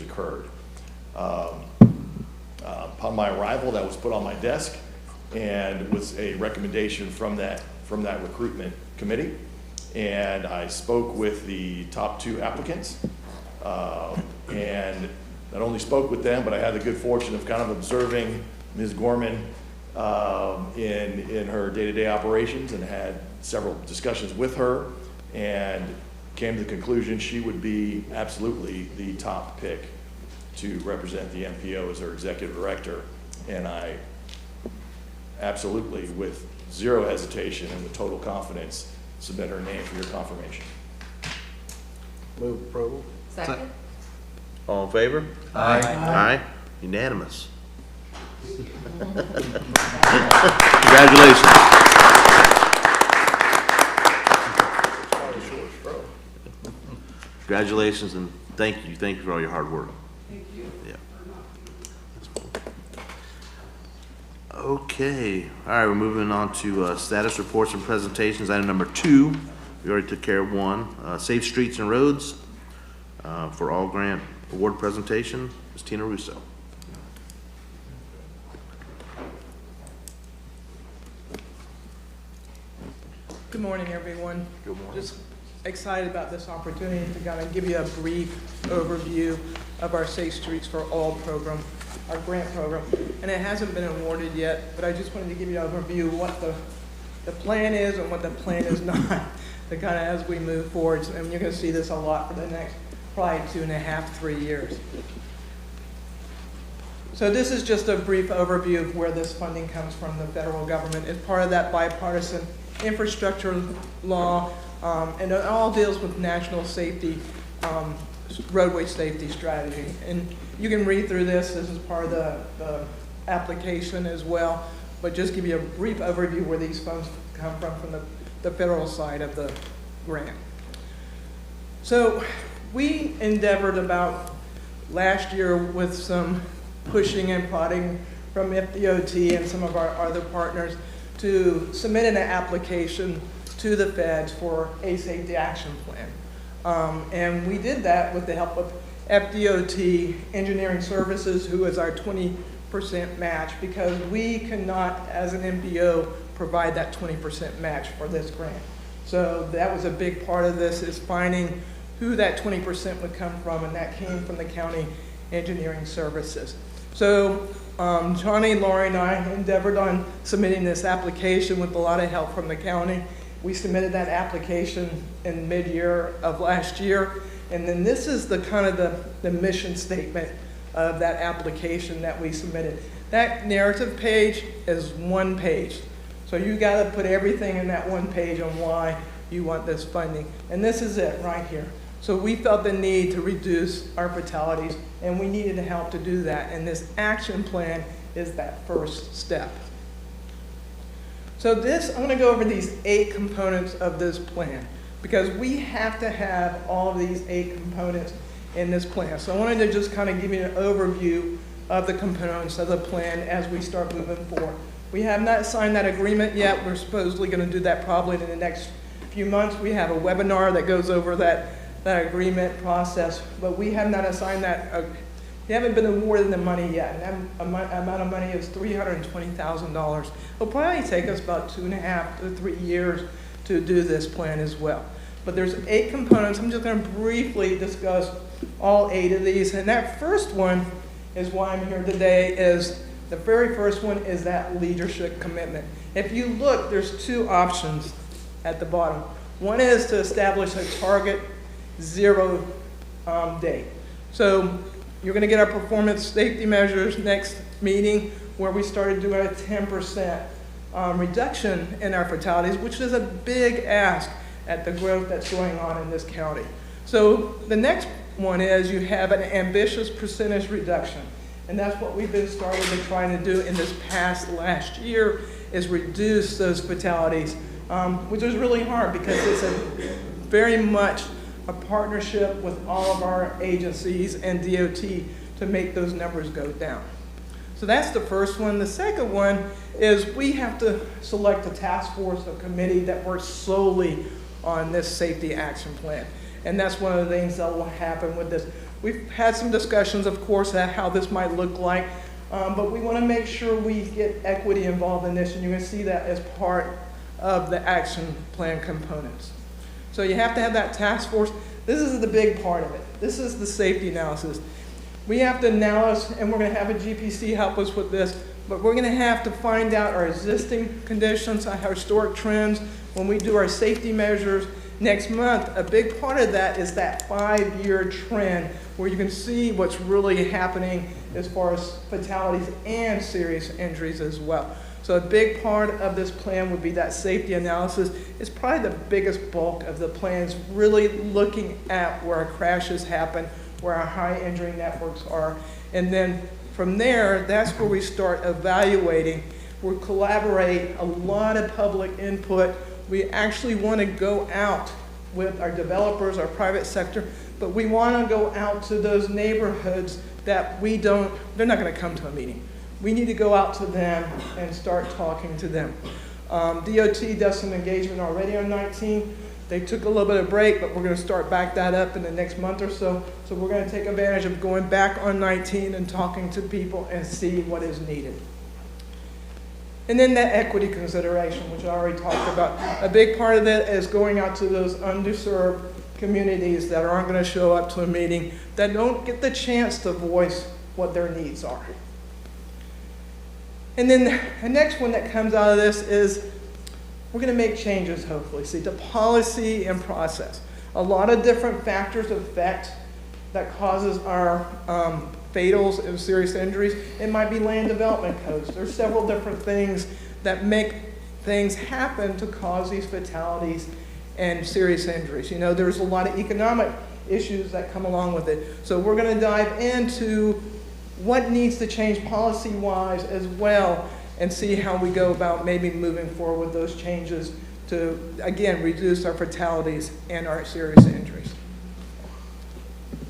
occurred. Upon my arrival, that was put on my desk and was a recommendation from that recruitment committee. And I spoke with the top 2 applicants, and not only spoke with them, but I had the good fortune of kind of observing Ms. Gorman in her day-to-day operations, and had several discussions with her, and came to the conclusion she would be absolutely the top pick to represent the MPO as our Executive Director. And I absolutely, with zero hesitation and with total confidence, submit her name for your confirmation. Move approval. Second? All in favor? Aye. Aye. Unanimous. Congratulations. Congratulations, and thank you for all your hard work. Thank you. Yeah. Okay, all right, we're moving on to status reports and presentations. Item number 2, we already took care of 1. Safe Streets and Roads for all grant award presentation. Ms. Tina Russo. Good morning, everyone. Good morning. Just excited about this opportunity to kind of give you a brief overview of our Safe Streets for All program, our grant program. And it hasn't been awarded yet, but I just wanted to give you an overview of what the plan is and what the plan is not, to kind of as we move forward. And you're going to see this a lot for the next probably 2.5, 3 years. So this is just a brief overview of where this funding comes from the federal government. It's part of that bipartisan infrastructure law, and it all deals with national safety, roadway safety strategy. And you can read through this. This is part of the application as well, but just give you a brief overview where these funds come from the federal side of the grant. So we endeavored about last year with some pushing and prodding from FDOT and some of our other partners to submit an application to the feds for a safety action plan. And we did that with the help of FDOT Engineering Services, who is our 20% match, because we cannot, as an MPO, provide that 20% match for this grant. So that was a big part of this, is finding who that 20% would come from, and that came from the County Engineering Services. So Johnny, Laurie, and I endeavored on submitting this application with a lot of help from the county. We submitted that application in mid-year of last year, and then this is the kind of the mission statement of that application that we submitted. That narrative page is 1 page. So you got to put everything in that 1 page on why you want this funding. And this is it right here. So we felt the need to reduce our fatalities, and we needed help to do that. And this action plan is that first step. So this, I'm going to go over these 8 components of this plan, because we have to have all of these 8 components in this plan. So I wanted to just kind of give you an overview of the components of the plan as we start moving forward. We have not signed that agreement yet. We're supposedly going to do that probably in the next few months. We have a webinar that goes over that agreement process, but we have not assigned that. We haven't been awarded the money yet, and that amount of money is $320,000. It'll probably take us about 2.5 to 3 years to do this plan as well. But there's 8 components. I'm just going to briefly discuss all 8 of these, and that first one is why I'm here today. Is the very first one is that leadership commitment. If you look, there's 2 options at the bottom. One is to establish a target 0 date. So you're going to get our performance safety measures next meeting, where we started doing a 10% reduction in our fatalities, which is a big ask at the growth that's going on in this county. So the next one is you have an ambitious percentage reduction. And that's what we've been starting to try to do in this past last year, is reduce those fatalities, which is really hard because it's very much a partnership with all of our agencies and DOT to make those numbers go down. So that's the first one. The second one is we have to select a task force, a committee that works solely on this safety action plan. And that's one of the things that will happen with this. We've had some discussions, of course, at how this might look like, but we want to make sure we get equity involved in this, and you're going to see that as part of the action plan components. So you have to have that task force. This is the big part of it. This is the safety analysis. We have to analyze, and we're going to have a GPC help us with this, but we're going to have to find out our existing conditions, our historic trends. When we do our safety measures next month, a big part of that is that 5-year trend, where you can see what's really happening as far as fatalities and serious injuries as well. So a big part of this plan would be that safety analysis. It's probably the biggest bulk of the plans, really looking at where our crashes happen, where our high injury networks are. And then from there, that's where we start evaluating. We collaborate, a lot of public input. We actually want to go out with our developers, our private sector, but we want to go out to those neighborhoods that they're not going to come to a meeting. We need to go out to them and start talking to them. DOT does some engagement already on 19. They took a little bit of break, but we're going to start back that up in the next month or so. So we're going to take advantage of going back on 19 and talking to people and see what is needed. And then that equity consideration, which I already talked about. A big part of that is going out to those underserved communities that aren't going to show up to a meeting, that don't get the chance to voice what their needs are. And then the next one that comes out of this is we're going to make changes, hopefully. See, the policy and process. A lot of different factors affect that causes our fatals and serious injuries. It might be land development codes. There's several different things that make things happen to cause these fatalities and serious injuries. You know, there's a lot of economic issues that come along with it. So we're going to dive into what needs to change policy-wise as well, and see how we go about maybe moving forward with those changes to, again, reduce our fatalities and our serious injuries.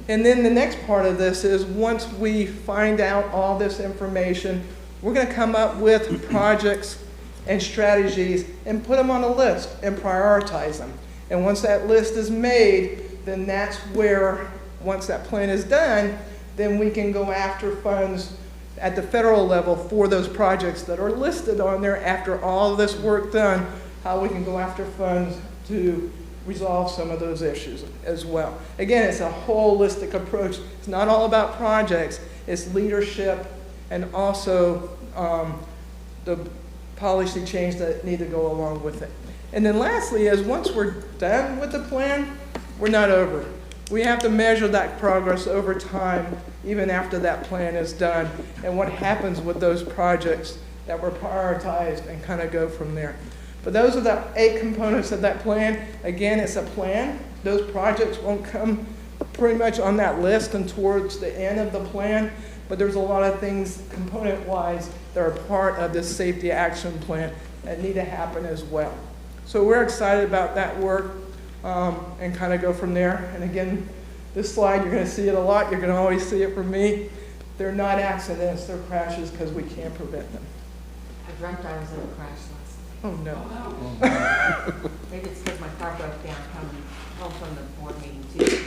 And then the next part of this is once we find out all this information, we're going to come up with projects and strategies and put them on a list and prioritize them. And once that list is made, then that's where, once that plan is done, then we can go after funds at the federal level for those projects that are listed on there after all of this work done, how we can go after funds to resolve some of those issues as well. Again, it's a holistic approach. It's not all about projects. It's leadership and also the policy change that need to go along with it. And then lastly is once we're done with the plan, we're not over. We have to measure that progress over time, even after that plan is done, and what happens with those projects that were prioritized, and kind of go from there. But those are the 8 components of that plan. Again, it's a plan. Those projects won't come pretty much on that list and towards the end of the plan. but there's a lot of things component-wise that are part of this safety action plan that need to happen as well. So we're excited about that work and kind of go from there. And again, this slide, you're going to see it a lot. You're going to always see it from me. They're not accidents, they're crashes because we can't prevent them. I dreamt I was in a crash last Oh, no. night. Maybe it's because my car broke down coming home from the board meeting too.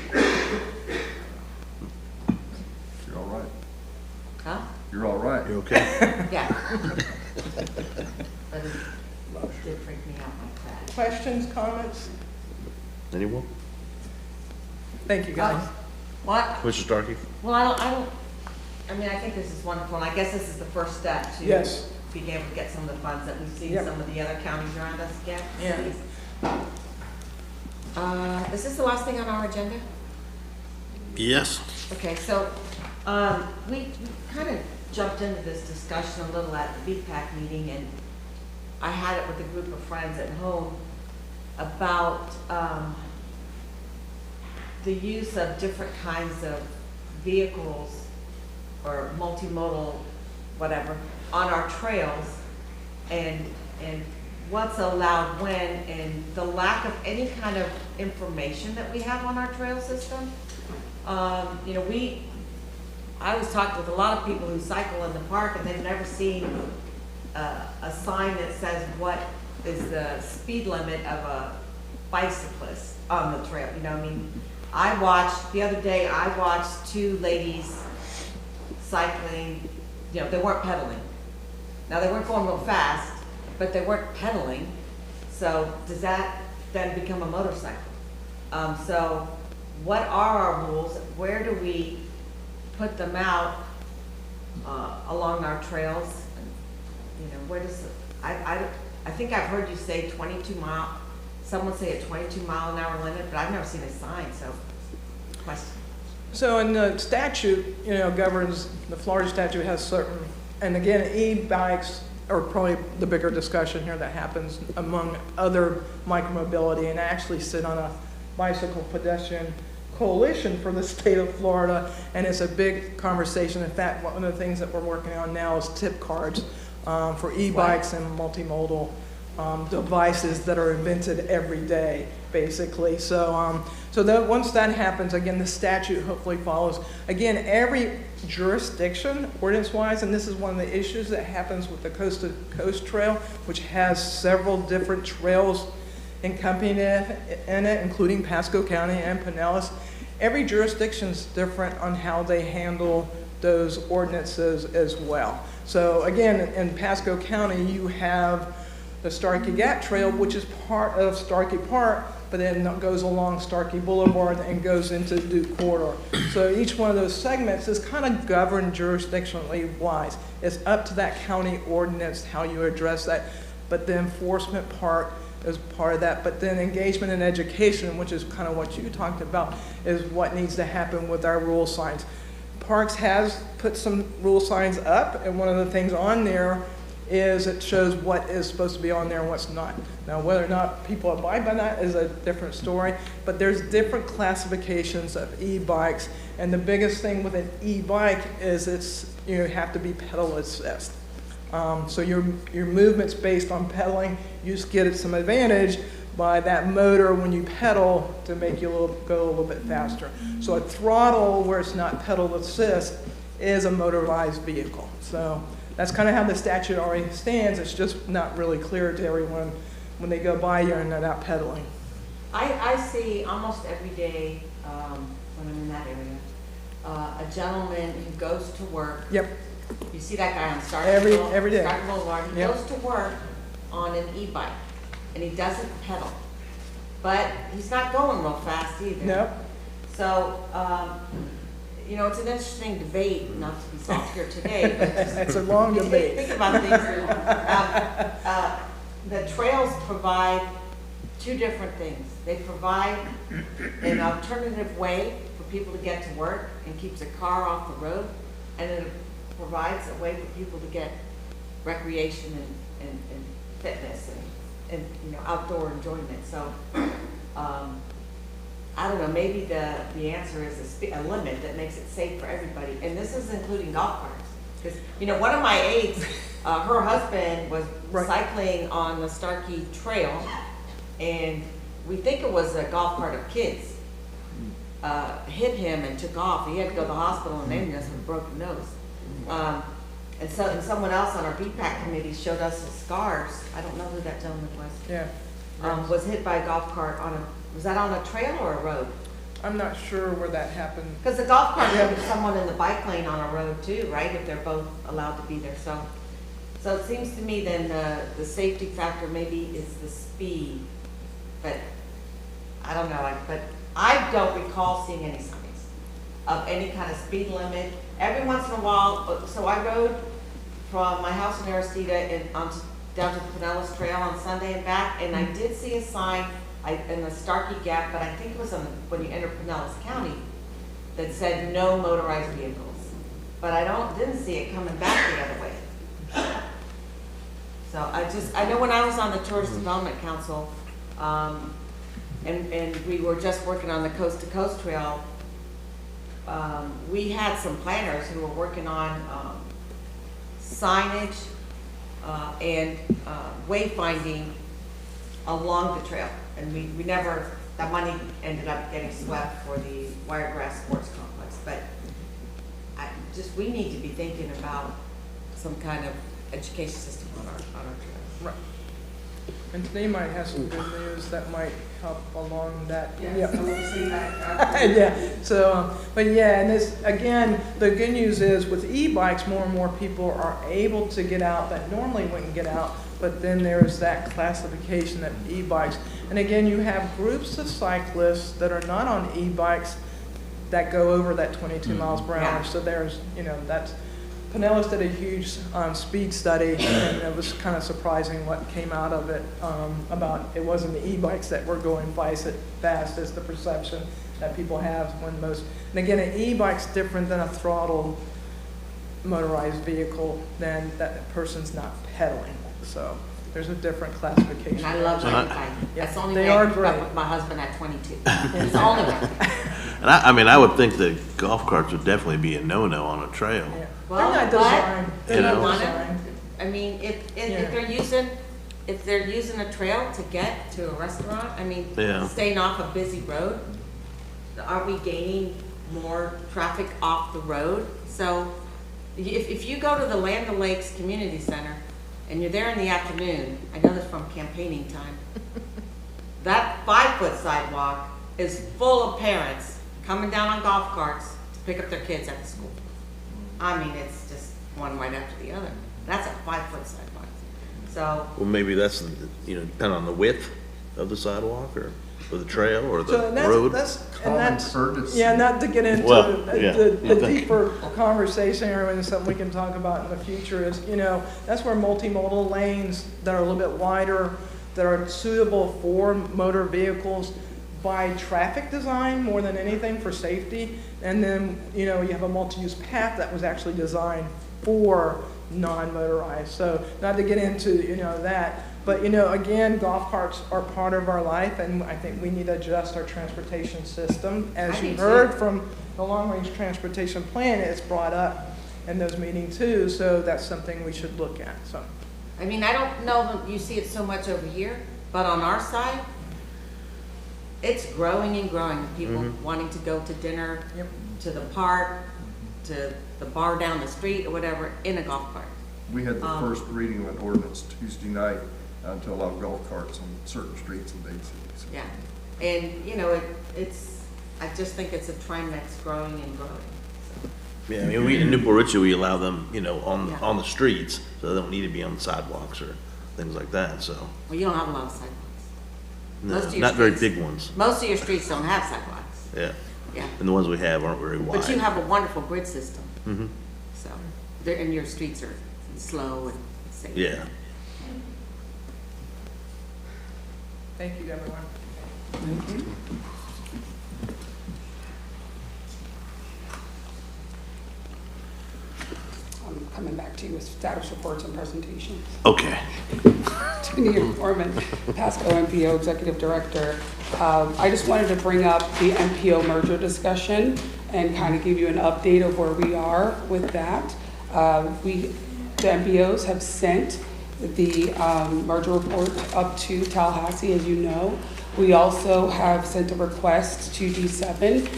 You're all right. Huh? You're all right. You okay? Yeah. But it did freak me out like that. Questions, comments? Anyone? Thank you, guys. What? Mr. Starkey? Well, I mean, I think this is wonderful, and I guess this is the first step to Yes. being able to get some of the funds that we've seen Yep. some of the other counties around us get. Yeah. Is this the last thing on our agenda? Yes. Okay, so, we kind of jumped into this discussion a little at the BPAC meeting, and I had it with a group of friends at home about, the use of different kinds of vehicles or multimodal, whatever, on our trails, and what's allowed when, and the lack of any kind of information that we have on our trail system. You know, I was talking with a lot of people who cycle in the park, and they've never seen a sign that says what is the speed limit of a bicyclist on the trail. You know, I mean, the other day, I watched two ladies cycling. You know, they weren't pedaling. Now, they weren't going real fast, but they weren't pedaling. So does that then become a motorcycle? So what are our rules? Where do we put them out along our trails? You know, where does I think I've heard you say 22 mile. Someone say a 22-mile-an-hour limit, but I've never seen a sign. So, question. So in the statute, you know, governs, the Florida statute has certain, and again, e-bikes are probably the bigger discussion here that happens among other micromobility, and I actually sit on a bicycle pedestrian coalition for the state of Florida, and it's a big conversation. In fact, one of the things that we're working on now is tip cards for e-bikes and multimodal devices that are invented every day, basically. So, once that happens, again, the statute hopefully follows. Again, every jurisdiction, ordinance-wise, and this is one of the issues that happens with the Coast to Coast Trail, which has several different trails encompassing in it, including Pasco County and Pinellas. Every jurisdiction is different on how they handle those ordinances as well. So again, in Pasco County, you have the Starkey Gap Trail, which is part of Starkey Park, but then goes along Starkey Boulevard and goes into Duke Corridor. So each one of those segments is kind of governed jurisdictionally wise. It's up to that county ordinance how you address that, but the enforcement part is part of that. But then engagement and education, which is kind of what you talked about, is what needs to happen with our rule signs. Parks has put some rule signs up, and one of the things on there is it shows what is supposed to be on there and what's not. Now, whether or not people abide by that is a different story, but there's different classifications of e-bikes, and the biggest thing with an e-bike is you have to be pedal assist. So your movement's based on pedaling. You just get some advantage by that motor when you pedal to make you go a little bit faster. So a throttle where it's not pedal assist is a motorized vehicle. So that's kind of how the statute already stands. It's just not really clear to everyone when they go by you and they're not pedaling. I see almost every day when I'm in that area, a gentleman who goes to work. Yep. You see that guy on Every day. Starkey Boulevard. He Yep. goes to work on an e-bike, and he doesn't pedal. But he's not going real fast either. Nope. So, you know, it's an interesting debate, not to be soft here today, but just It's a long debate. Think about things. The trails provide two different things. They provide an alternative way for people to get to work and keeps a car off the road, and it provides a way for people to get recreation and fitness and you know, outdoor enjoyment. So I don't know, maybe the answer is a limit that makes it safe for everybody. And this is including golf carts. Because, you know, one of my aides, her husband was cycling on the Starkey Trail, and we think it was a golf cart of kids. Hit him and took off. He had to go to the hospital in ambulance with a broken nose. And someone else on our BPAC committee showed us the scars. I don't know who that gentleman was. Yeah. Was hit by a golf cart was that on a trail or a road? I'm not sure where that happened. Because the golf cart could be someone in the bike lane on a road too, right? If they're both allowed to be there. So it seems to me then the safety factor maybe is the speed, but I don't know. But I don't recall seeing any signs of any kind of speed limit. Every once in a while, so I rode from my house in Aristida down to the Pinellas Trail on Sunday and back, and I did see a sign in the Starkey Gap, but I think it was when you enter Pinellas County, that said no motorized vehicles. But I didn't see it coming back the other way. So I know when I was on the Tourist Development Council, and we were just working on the Coast to Coast Trail, we had some planners who were working on signage and wayfinding along the trail. And we never, that money ended up getting swept for the Wiregrass Sports Complex. But we need to be thinking about some kind of education system on our trail. Right. And today might have some good news that might help along that. Yes, Yeah. we'll see that. Yeah. So, but yeah, and this again, the good news is with e-bikes, more and more people are able to get out that normally wouldn't get out. But then there's that classification of e-bikes, and again, you have groups of cyclists that are not on e-bikes that go over that 22 miles per hour. Yeah. So there's, that's. Pinellas did a huge speed study, and it was kind of surprising what came out of it about it wasn't the e-bikes that were going twice as fast as the perception that people have when most. And again, an e-bike's different than a throttled motorized vehicle. Then that person's not pedaling. So there's a different classification. And I love my e-bike. Yeah, That's the only they way are I keep great. up with my husband at 22. It's the only way. And I would think that golf carts would definitely be a no-no on a trail. Yeah. Well, they're not but designed. do They're you not want designed. it? I mean, if Yeah. they're using a trail to get to a restaurant, I mean, Yeah. staying off a busy road, are we gaining more traffic off the road? So if you go to the Land O'Lakes Community Center and you're there in the afternoon, I know this from campaigning time, that 5-foot sidewalk is full of parents coming down on golf carts to pick up their kids at the school. I mean, it's just one right after the other. That's a 5-foot sidewalk. So, Well, maybe that's, depending on the width of the sidewalk or the trail or the So road. Yeah, not to get into Well, yeah, the you think. deeper conversation or it's something we can talk about in the future is, that's where multimodal lanes that are a little bit wider, that are suitable for motor vehicles by traffic design more than anything for safety. And then, you have a multi-use path that was actually designed for non-motorized. So not to get into, that, but, again, golf carts are part of our life, and I think we need to adjust our transportation system. As I you do heard too. from the long-range transportation plan, it's brought up in those meetings too, so that's something we should look at, so. I mean, I don't know that you see it so much over here, but on our side, it's growing and growing. People wanting to go to dinner, Yep. to the park, to the bar down the street or whatever, in a golf cart. We had the first reading of an ordinance Tuesday night to allow golf carts on certain streets in Dade City. So Yeah. And, I just think it's a trend that's growing and growing. Yeah, in Newport Richey, we allow them, on Yeah. the streets, so they don't need to be on the sidewalks or things like that, so. Well, you don't have a lot of sidewalks. No, Most of your not very streets- big ones, Most of your streets don't have sidewalks. yeah. Yeah. And the ones we have aren't very wide. But you have a wonderful grid system. Mhm. So, and your streets are slow and safe. Yeah. Thank you, everyone. Thank you. I'm coming back to you with status reports and presentations. Okay. Tiffany Foreman, Pasco MPO Executive Director. I just wanted to bring up the MPO merger discussion and kind of give you an update of where we are with that. The MPOs have sent the merger report up to Tallahassee, as you know. We also have sent a request to D7,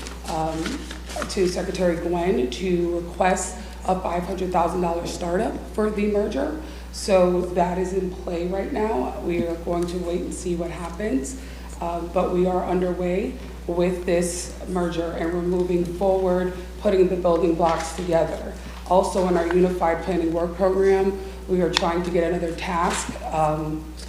to Secretary Gwen, to request a $500,000 startup for the merger. So that is in play right now. We are going to wait and see what happens. But we are underway with this merger and we're moving forward, putting the building blocks together. Also in our Unified Planning Work Program, we are trying to get another task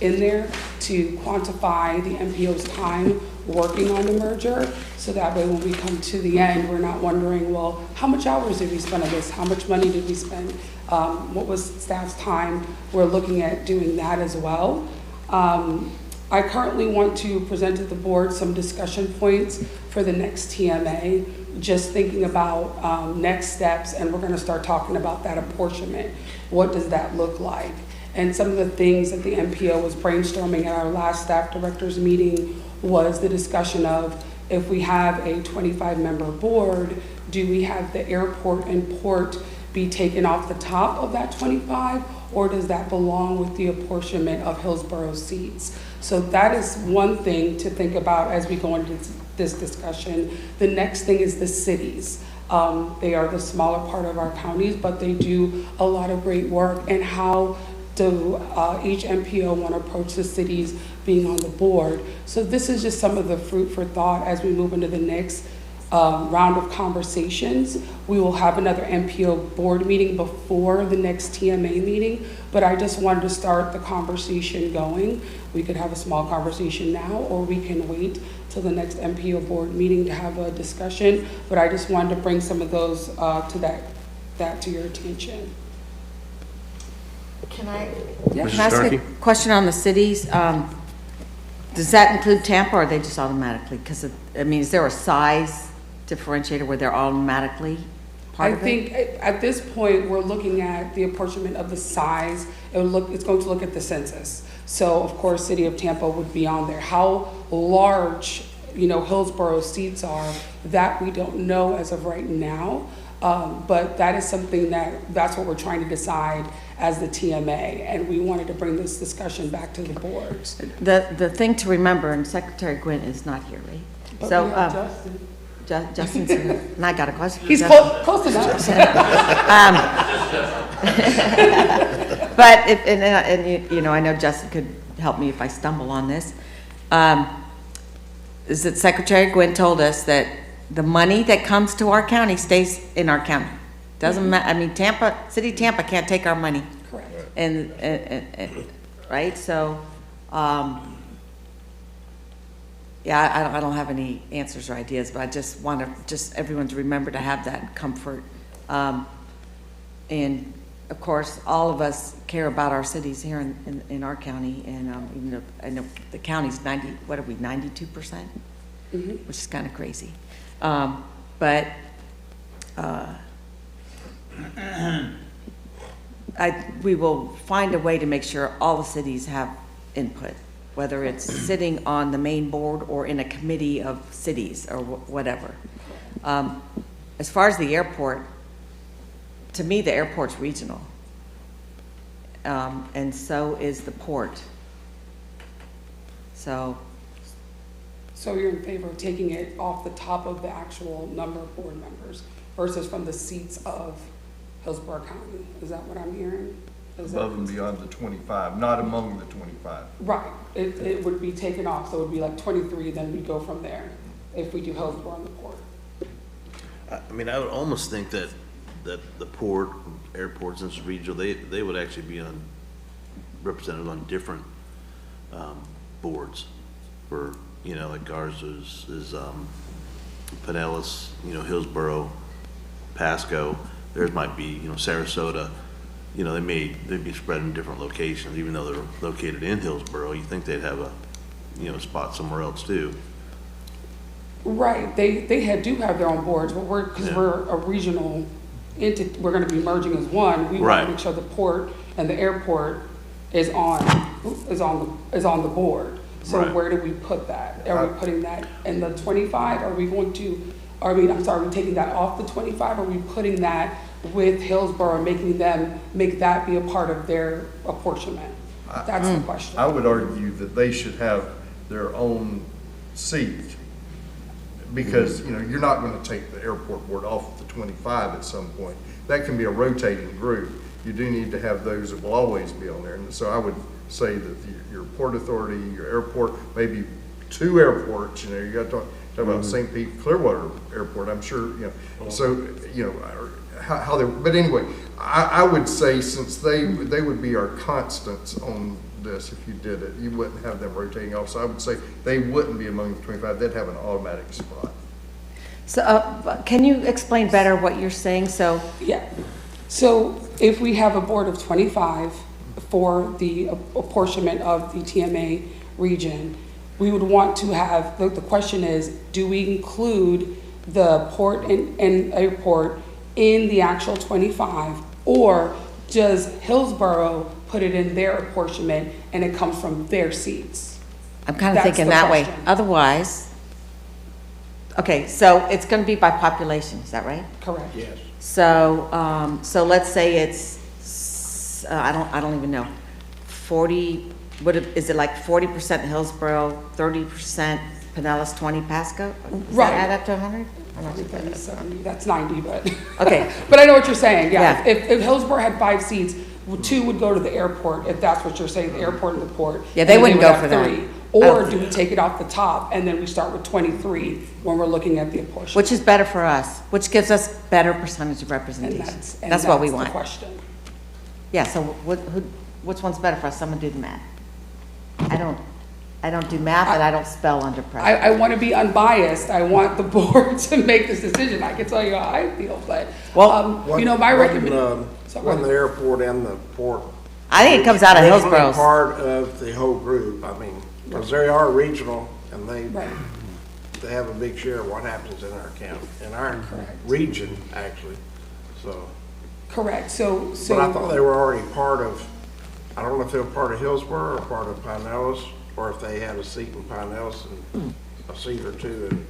in there to quantify the MPO's time working on the merger, so that way when we come to the end, we're not wondering, well, how much hours did we spend on this? How much money did we spend? What was staff's time? We're looking at doing that as well. I currently want to present to the board some discussion points for the next TMA, just thinking about next steps, and we're going to start talking about that apportionment. What does that look like? And some of the things that the MPO was brainstorming at our last staff directors meeting was the discussion of, if we have a 25-member board, do we have the airport and port be taken off the top of that 25, or does that belong with the apportionment of Hillsborough seats? So that is one thing to think about as we go into this discussion. The next thing is the cities. They are the smaller part of our counties, but they do a lot of great work. And how do each MPO want to approach the cities being on the board? So this is just some of the fruit for thought as we move into the next round of conversations. We will have another MPO board meeting before the next TMA meeting, but I just wanted to start the conversation going. We could have a small conversation now, or we can wait till the next MPO board meeting to have a discussion, but I just wanted to bring some of those to your attention. Can I Mrs. ask Starkey? a question on the cities? Does that include Tampa, or are they just automatically? Because, I mean, is there a size differentiator where they're automatically part of it? I think at this point, we're looking at the apportionment of the size. It's going to look at the census. So, of course, City of Tampa would be on there. How large, Hillsborough seats are, that we don't know as of right now. But that is something that's what we're trying to decide as the TMA, and we wanted to bring this discussion back to the boards. The thing to remember, and Secretary Gwynn is not here, right? But So, we have Justin. Justin's here, and I got a question. He's close enough. But I know Justin could help me if I stumble on this. Is that Secretary Gwynn told us that the money that comes to our county stays in our county. Doesn't matter. I mean, City of Tampa can't take our money. Correct. And right. So, yeah, I don't have any answers or ideas, but I just want everyone to remember to have that comfort. And of course, all of us care about our cities here in our county, and even though I know the county's 92%, which is kind of crazy. But we will find a way to make sure all the cities have input, whether it's sitting on the main board or in a committee of cities or whatever. As far as the airport, to me, the airport's regional. And so is the port. So you're in favor of taking it off the top of the actual number of board members versus from the seats of Hillsborough County? Is that what I'm hearing? Above and beyond the 25, not among the 25. Right. It would be taken off, so it would be like 23, then we'd go from there if we do Hillsborough and the port. I mean, I would almost think that the port, airports, and regional, they would actually be represented on different boards for, like ours is Pinellas, Hillsborough, Pasco. Theirs might be, Sarasota. They'd be spread in different locations, even though they're located in Hillsborough. You think they'd have a, spot somewhere else too. Right. They do have their own boards, but we're a regional entity. We're going to be merging as one. We want to make sure the port and the airport is on is on the board. So Right. where do we put that? Are we putting that in the 25? Are we going to, are we taking that off the 25? Are we putting that with Hillsborough, making them, make that be a part of their apportionment? That's the question. I would argue that they should have their own seat, because, you know, you're not gonna take the airport board off the 25 at some point. That can be a rotating group. You do need to have those that will always be on there. And so I would say that your Port Authority, your airport, maybe 2 airports, you know, you got to talk about St. Pete, Clearwater Airport, I'm sure, you know. So, you know, how they, but anyway, I would say, since they would be our constants on this, if you did it, you wouldn't have them rotating off. So I would say they wouldn't be among the 25, they'd have an automatic spot. So, can you explain better what you're saying? So, Yeah. So if we have a board of 25 for the apportionment of the TMA region, we would want to have, the question is, do we include the port and airport in the actual 25, or does Hillsborough put it in their apportionment and it comes from their seats? I'm kind of That's thinking the that way. question. Otherwise, okay, so it's going to be by population, is that right? Correct. Yes. So, so let's say it's, I don't even know, 40, is it like 40% Hillsborough, 30% Pinellas, 20 Pasco? Does Right. that add up to 100? I don't know. 30, 70, that's 90, but. Okay. But I know what you're saying, yeah. Yeah. If Hillsborough had 5 seats, 2 would go to the airport, if that's what you're saying, the airport and the port. Yeah, they and then wouldn't would go have for that. 3. Or do we take it off the top and then we start with 23 when we're looking at the apportionment? Which is better for us, which gives us better percentage of And representation. and That's what we the want. question. Yeah, so which one's better for us? Someone do the math. I don't do math and I don't spell under pressure. I want to be unbiased. I want the board to make this decision. I can tell you how I feel, but, you know, my recommendation. When the airport and the port. I think it comes out of Definitely Hillsborough's. part of the whole group, I mean, because they are regional and they have a big share of what happens in our county, in our region, actually, so. Correct, so. But I thought they were already part of, I don't know if they were part of Hillsborough or part of Pinellas, or if they had a seat in Pinellas and a seat or 2 in.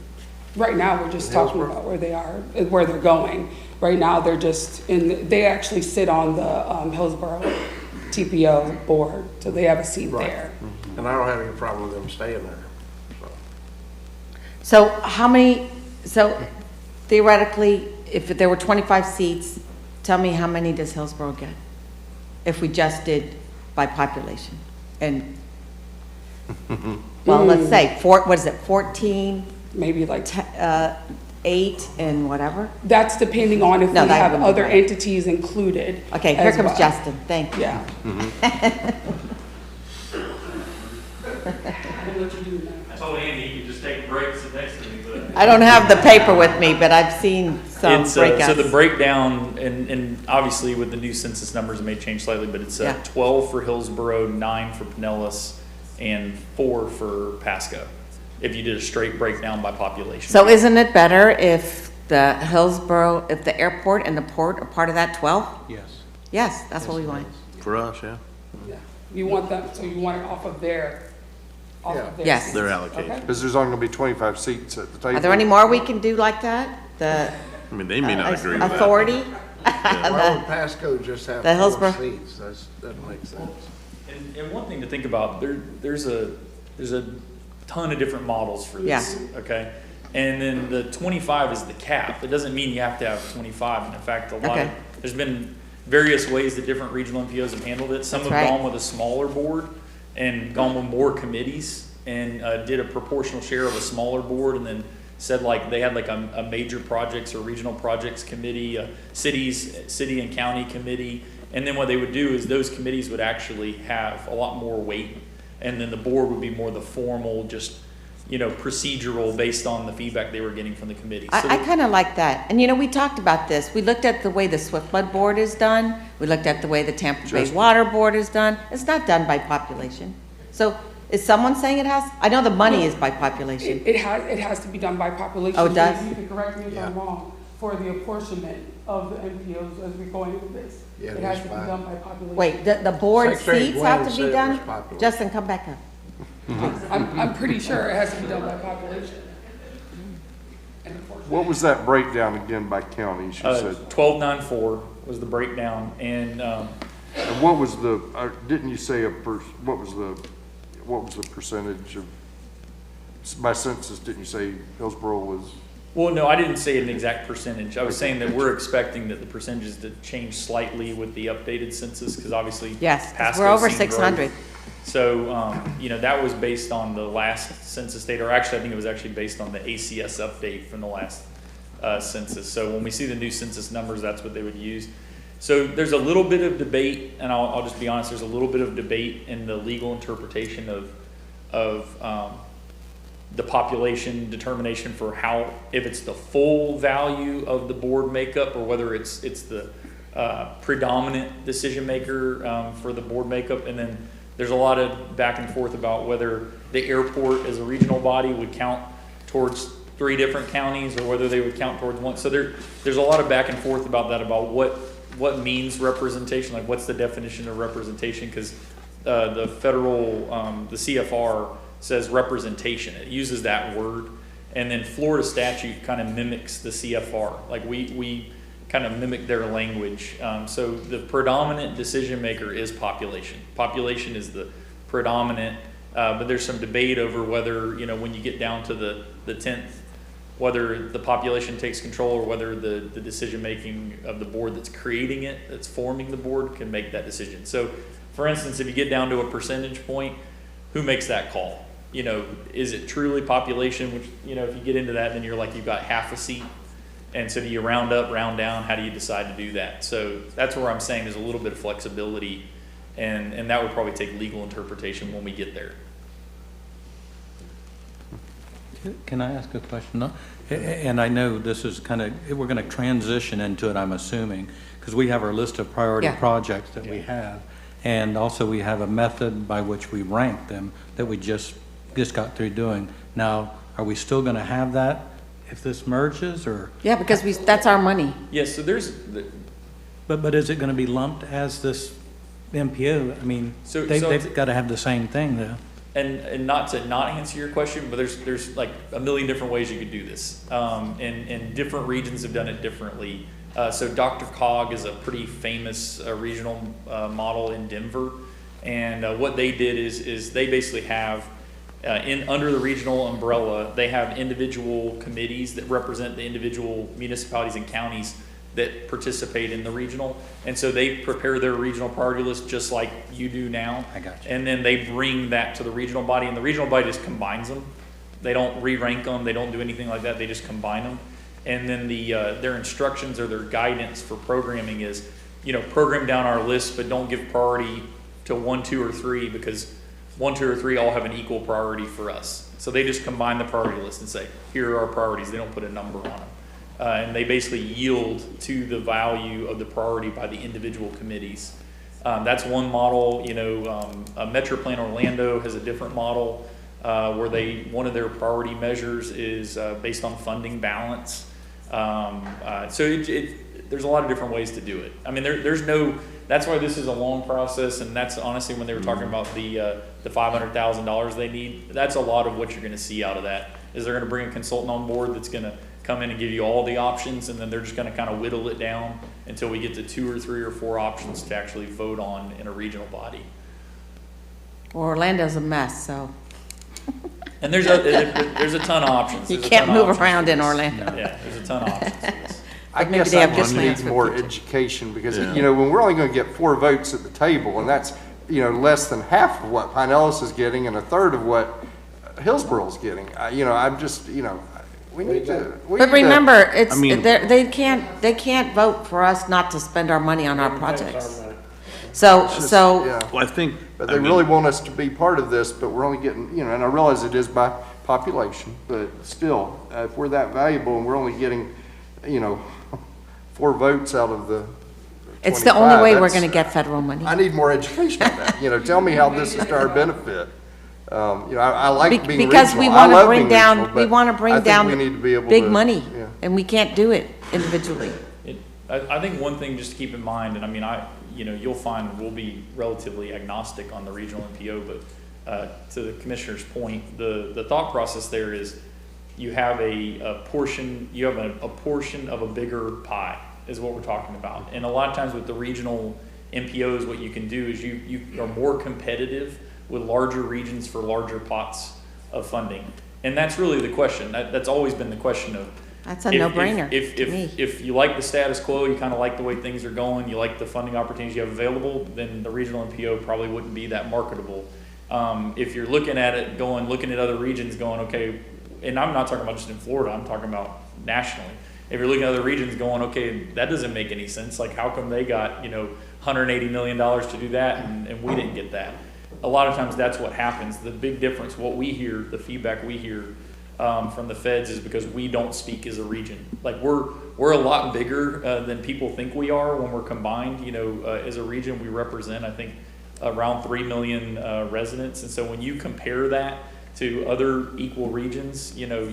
Right now, we're just talking about where they are, where they're going. Right now, they're just they actually sit on the Hillsborough TPO board, so they have a seat there. And I don't have any problem with them staying there, so. So how many, so theoretically, if there were 25 seats, tell me how many does Hillsborough get? If we just did by population? And, well, let's say, what is it, 14? Maybe like 8 and whatever? That's depending on if we No, that have wouldn't be other right. entities included. Okay, here as comes well. Justin, thank you. Yeah. I told Andy he could just take a break, sit next to me, but. I don't have the paper with me, but I've seen some It's, breakouts. so the breakdown, and obviously with the new census numbers, it may change slightly, but it's Yeah. 12 for Hillsborough, 9 for Pinellas, and 4 for Pasco, if you did a straight breakdown by population. So isn't it better if the Hillsborough, if the airport and the port are part of that 12? Yes. Yes, that's what we want. For us, yeah. Yeah. You want them, so you want it off of their Yes. seats. Their allocation. Okay. Because there's only going to be 25 seats at the table. Are there any more we can do like that? The I mean, they may not agree with that. authority? Why would Pasco just have The 4 Hillsborough? seats? That doesn't make sense. And one thing to think about, there's a ton of different models for this, okay? And then the 25 is the cap. It doesn't mean you have to have 25. And in fact, there's been various ways that different regional MPOs have handled it. Some That's have right. gone with a smaller board and gone with more committees and did a proportional share of a smaller board, and then said like they had like a major projects or regional projects committee, a city and county committee. And then what they would do is those committees would actually have a lot more weight, and then the board would be more the formal, just, you know, procedural based on the feedback they were getting from the committee. So I kind of like that. And you know, we talked about this. We looked at the way the Swift Flood Board is done. We looked at the way the Tampa Bay Water Board is done. It's not done by population. So is someone saying it has? I know the money is by population. It has to be done by population. Oh, it does? You can correct me if I'm wrong. for the apportionment of the MPOs as we go into this. Yeah, It has to that's be fine. done by population. Wait, the board Secretary seats have Glenn to said be it done? was popular. Justin, come back up. I'm pretty sure it has to be done by population. And unfortunately- What was that breakdown again by county? She said, 1294 was the breakdown, and and what was the, didn't you say what was the percentage of, by census, didn't you say Hillsborough was? well, no, I didn't say an exact percentage. I was saying that we're expecting that the percentages to change slightly with the updated census, because obviously Yes, 'cause Pasco's we're over seen 600. growth. So, you know, that was based on the last census data, or actually, I think it was actually based on the ACS update from the last census. So when we see the new census numbers, that's what they would use. So there's a little bit of debate, and I'll just be honest, there's a little bit of debate in the legal interpretation of the population determination for how, if it's the full value of the board makeup, or whether it's the predominant decision maker for the board makeup. And then there's a lot of back and forth about whether the airport as a regional body would count towards 3 different counties, or whether they would count towards one. So there's a lot of back and forth about that, about what means representation, like what's the definition of representation, because the federal, the CFR says representation. It uses that word, and then Florida statute kind of mimics the CFR. Like we kind of mimic their language. So the predominant decision maker is population. Population is the predominant, but there's some debate over whether, you know, when you get down to the 10th, whether the population takes control, or whether the decision making of the board that's creating it, that's forming the board, can make that decision. So for instance, if you get down to a percentage point, who makes that call? You know, is it truly population? Which, you know, if you get into that, then you're like, you've got half a seat. And so do you round up, round down? How do you decide to do that? So that's where I'm saying there's a little bit of flexibility, and that would probably take legal interpretation when we get there. Can I ask a question? No? And I know this is kind of, we're going to transition into it, I'm assuming, because we have our list of priority projects that we have. And also we have a method by which we rank them that we just got through doing. Now, are we still going to have that if this merges, or? Yeah, because that's our money. Yes, so there's... But is it going to be lumped as this MPO? I mean, they've got to have the same thing, though. And not to not answer your question, but there's like a million different ways you could do this. And different regions have done it differently. So Dr. Cog is a pretty famous regional model in Denver. And what they did is they basically have, under the regional umbrella, they have individual committees that represent the individual municipalities and counties that participate in the regional. And so they prepare their regional priority list just like you do now. I got you. And then they bring that to the regional body, and the regional body just combines them. They don't re-rank them, they don't do anything like that, they just combine them. And then their instructions or their guidance for programming is, you know, program down our list, but don't give priority to 1, 2, or 3, because 1, 2, or 3 all have an equal priority for us. So they just combine the priority list and say, here are our priorities. They don't put a number on them. And they basically yield to the value of the priority by the individual committees. That's one model. You know, Metropolitan Orlando has a different model where one of their priority measures is based on funding balance. So there's a lot of different ways to do it. I mean, that's why this is a long process, and that's honestly when they were talking about the $500,000 they need. That's a lot of what you're going to see out of that. Is they're going to bring a consultant on board that's going to come in and give you all the options, and then they're just going to kind of whittle it down until we get to 2 or 3 or 4 options to actually vote on in a regional body. Well, Orlando's a mess, so. And there's a ton of options. You can't move around in Orlando. Yeah, there's a ton of options for this. I guess I just need more education, because, you know, when we're only going to get 4 votes at the table, and that's, you know, less than half of what Pinellas is getting and a third of what Hillsboro's getting. You know, I'm just, you know, we need to. But remember, they can't vote for us not to spend our money on our projects. So Well, I think. But they really want us to be part of this, but we're only getting, you know, and I realize it is by population, but still, if we're that valuable and we're only getting, you know, 4 votes out of the 25, it's the only way we're going to get federal money. I need more education on that. You know, tell me how this is to our benefit. You know, I like being regional. Because we I want to love bring being down, regional, we but want to bring I think down we need to be able big to- money, yeah. and we can't do it individually. I think one thing just to keep in mind, and I mean, you know, you'll find we'll be relatively agnostic on the regional MPO, but to the commissioner's point, the thought process there is you have a portion of a bigger pie is what we're talking about. And a lot of times with the regional MPOs, what you can do is you are more competitive with larger regions for larger pots of funding. And that's really the question. That's always been the question of, That's a no-brainer to me. if you like the status quo, you kind of like the way things are going, you like the funding opportunities you have available, then the regional MPO probably wouldn't be that marketable. If you're looking at it, looking at other regions going, okay, and I'm not talking about just in Florida, I'm talking about nationally. If you're looking at other regions going, okay, that doesn't make any sense. Like, how come they got, you know, $180 million to do that and we didn't get that? A lot of times that's what happens. The big difference, what we hear, the feedback we hear from the feds is because we don't speak as a region. Like, we're a lot bigger than people think we are when we're combined. You know, as a region, we represent, I think, around 3 million residents. And so when you compare that to other equal regions, you know,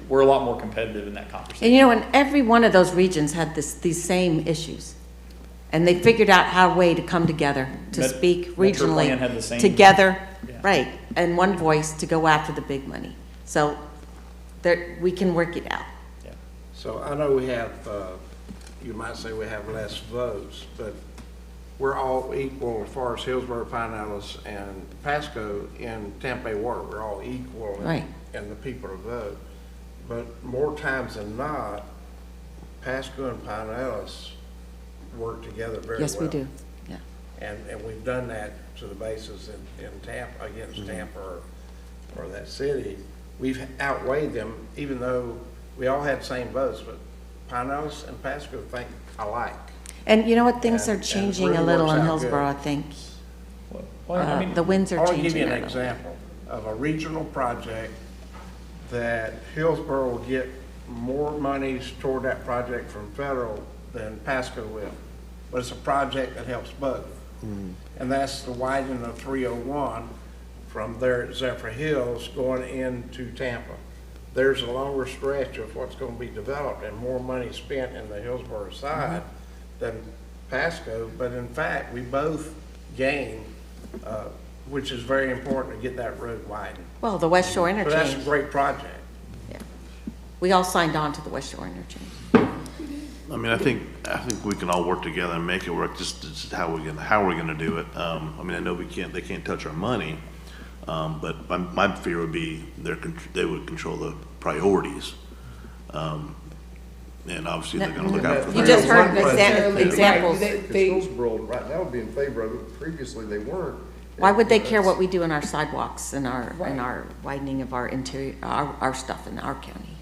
we're a lot more competitive in that conversation. And you know, and every one of those regions had these same issues. And they figured out how a way to come together, to speak regionally Metropolitan had the same, together, yeah. right, and one voice to go after the big money. So we can work it out. Yeah. So I know we have, you might say we have less votes, but we're all equal as far as Hillsborough, Pinellas, and Pasco in Tampa Bay water. We're all equal in the people to vote. But more times than not, Pasco and Pinellas work together very well. Yes, we do, yeah. And we've done that to the bases in Tampa, against Tampa or that city. We've outweighed them, even though we all had the same votes, but Pinellas and Pasco think alike. And you know what, things are changing really a little works in out Hillsborough, good. I think. Well, I mean, The winds are I'll changing. give you an a little. example of a regional project that Hillsborough will get more monies toward that project from federal than Pasco will. But it's a project that helps both. And that's the widening of 301 from there at Zephyr Hills going into Tampa. There's a longer stretch of what's going to be developed and more money spent in the Hillsborough side than Pasco, but in fact, we both gain, which is very important to get that road widened. Well, the West Shore So Interchange. that's a great project. Yeah. We all signed on to the West Shore Interchange. I mean, I think we can all work together and make it work. Just how we're gonna do it. I mean, I know they can't touch our money, but my fear would be they would control the priorities, and obviously they're gonna look out for. You just heard examples. Hillsborough right now would be in favor of it. Previously, they weren't. Why would they care what we do in our sidewalks and our widening of our interior, our stuff in our county?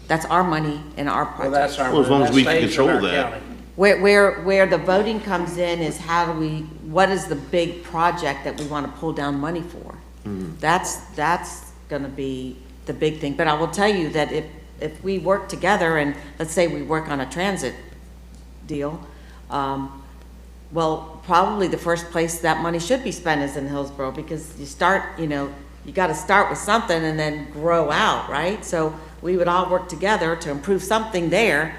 That's our money and our project. Well, that's our, Well, as long as we can that stays in control our that. county. Where the voting comes in is what is the big project that we want to pull down money for? That's gonna be the big thing. But I will tell you that if we work together and let's say we work on a transit deal, well, probably the first place that money should be spent is in Hillsborough because you gotta start with something and then grow out, right? So we would all work together to improve something there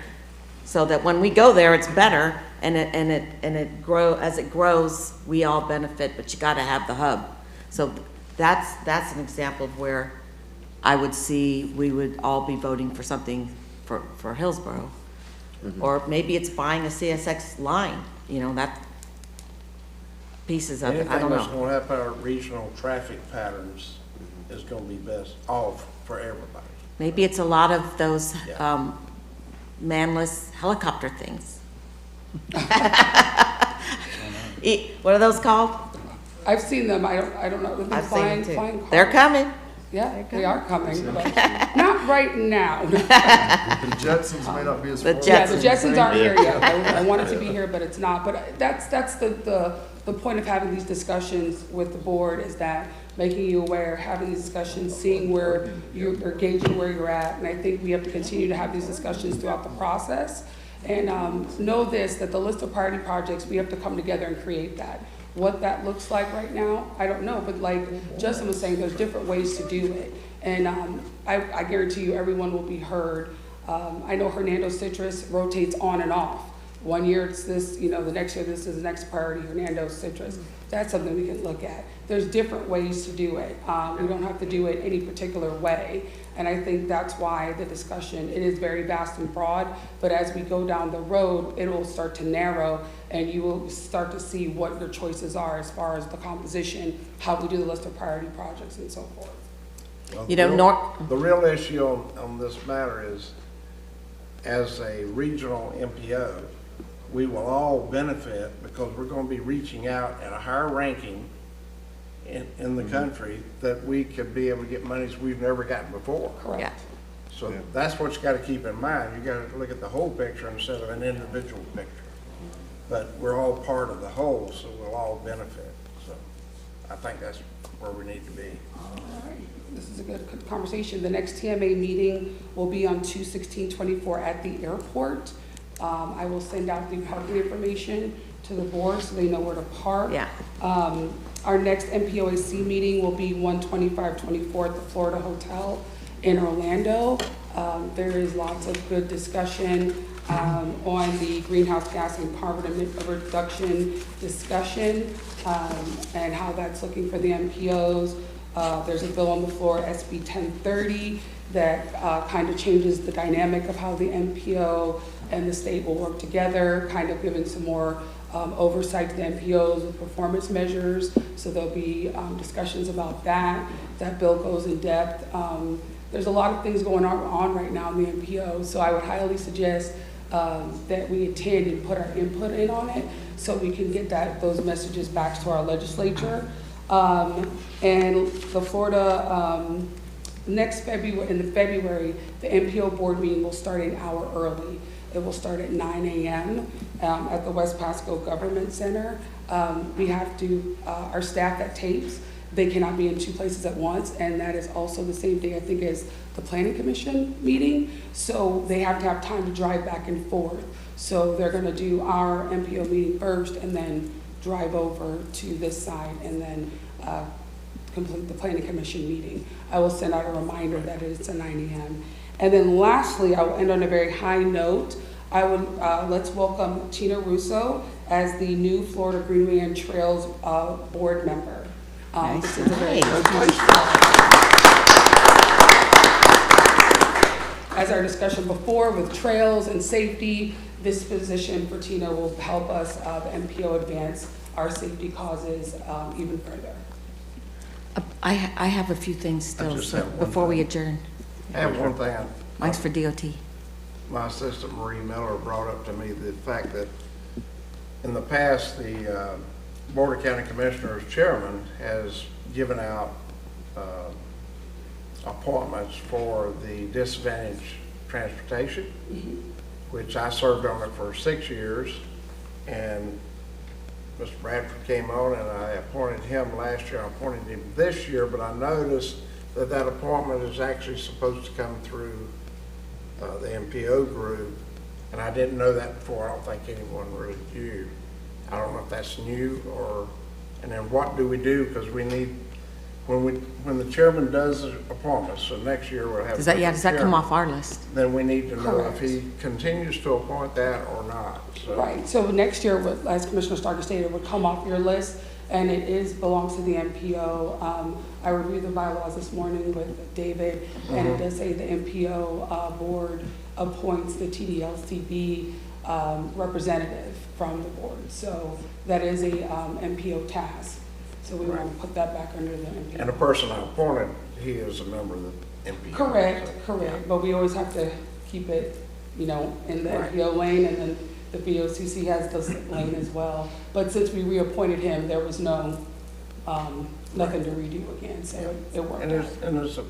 so that when we go there, it's better and as it grows, we all benefit, but you gotta have the hub. So that's an example of where I would see we would all be voting for something for Hillsborough. Or maybe it's buying a CSX line, that pieces of it, I don't Anything that's know. going to help our regional traffic patterns is going to be best off for everybody. Maybe it's a lot of those manless helicopter things. What are those called? I've seen them, I don't know. I've seen them too. Flying cars. They're coming. Yeah, they are coming, but not right now. The Jetsons may not be as far. Yeah, the Jetsons aren't here yet. I want it to be here, but it's not. But that's the point of having these discussions with the board is that making you aware, having these discussions, seeing where you're gauging where you're at. And I think we have to continue to have these discussions throughout the process. And know this, that the list of priority projects, we have to come together and create that. What that looks like right now, I don't know, but like Justin was saying, there's different ways to do it. And I guarantee you everyone will be heard. I know Hernando Citrus rotates on and off. One year it's this, the next year this is the next priority, Hernando Citrus. That's something we can look at. There's different ways to do it. We don't have to do it any particular way. And I think that's why the discussion, it is very vast and broad, but as we go down the road, it will start to narrow and you will start to see what your choices are as far as the composition, how we do the list of priority projects and so forth. Well, the real issue on this matter is, as a regional MPO, we will all benefit because we're going to be reaching out at a higher ranking in the country that we could be able to get monies we've never gotten before. Correct. So that's what you got to keep in mind. You got to look at the whole picture instead of an individual picture. But we're all part of the whole, so we'll all benefit. So I think that's where we need to be. All right. This is a good conversation. The next TMA meeting will be on 2/16/24 at the airport. I will send out the parking information to the board so they know where to park. Yeah. Our next MPOAC meeting will be 1/25/24 at the Florida Hotel in Orlando. There is lots of good discussion on the greenhouse gas and carbon reduction discussion and how that's looking for the MPOs. There's a bill on the floor, SB 1030, that kind of changes the dynamic of how the MPO and the state will work together, kind of giving some more oversight to the MPOs with performance measures. So there'll be discussions about that. That bill goes in depth. There's a lot of things going on right now in the MPO, so I would highly suggest that we attend and put our input in on it so we can get those messages back to our legislature. And the Florida, next February, in February, the MPO board meeting will start an hour early. It will start at 9 a.m. At the West Pasco Government Center. We have to, our staff that tapes, they cannot be in two places at once, and that is also the same day, I think, as the Planning Commission meeting. So they have to have time to drive back and forth. So they're gonna do our MPO meeting first and then drive over to this side and then complete the Planning Commission meeting. I will send out a reminder that it's at 9 a.m. And then lastly, I will end on a very high note. I would, let's welcome Tina Russo as the new Florida Greenway and Trails board member. This is a very as our discussion before with trails and safety, this position for Tina will help us, the MPO, advance our safety causes even further. I have a few things still before we adjourn. I have one thing. Mine's for DOT. My assistant Marie Miller brought up to me the fact that in the past, the Board of County Commissioners chairman has given out appointments for the disadvantaged transportation, which I served on it for 6 years, and Mr. Bradford came on and I appointed him last year. I appointed him this year, but I noticed that that appointment is actually supposed to come through the MPO group, and I didn't know that before. I don't think anyone really knew. I don't know if that's new or, and then what do we do? Because we need, when the chairman does the appointments, so next year we'll have. Does that come off our list? Then we need to know Correct. if he continues to appoint that or not. So. Right, so next year, as Commissioner Starkey stated, it would come off your list, and it belongs to the MPO. I reviewed the bylaws this morning with David, and it does say the MPO board appoints the TDLCB representative from the board. So that is a MPO task. So we want to put that back under the MPO. And the person I appointed, he is a member of the MPO. Correct, so, correct. yeah. But we always have to keep it, in the MPO lane, and then the BOCC has this lane as well. But since we reappointed him, there was no, nothing to redo again, so it worked out. And there's an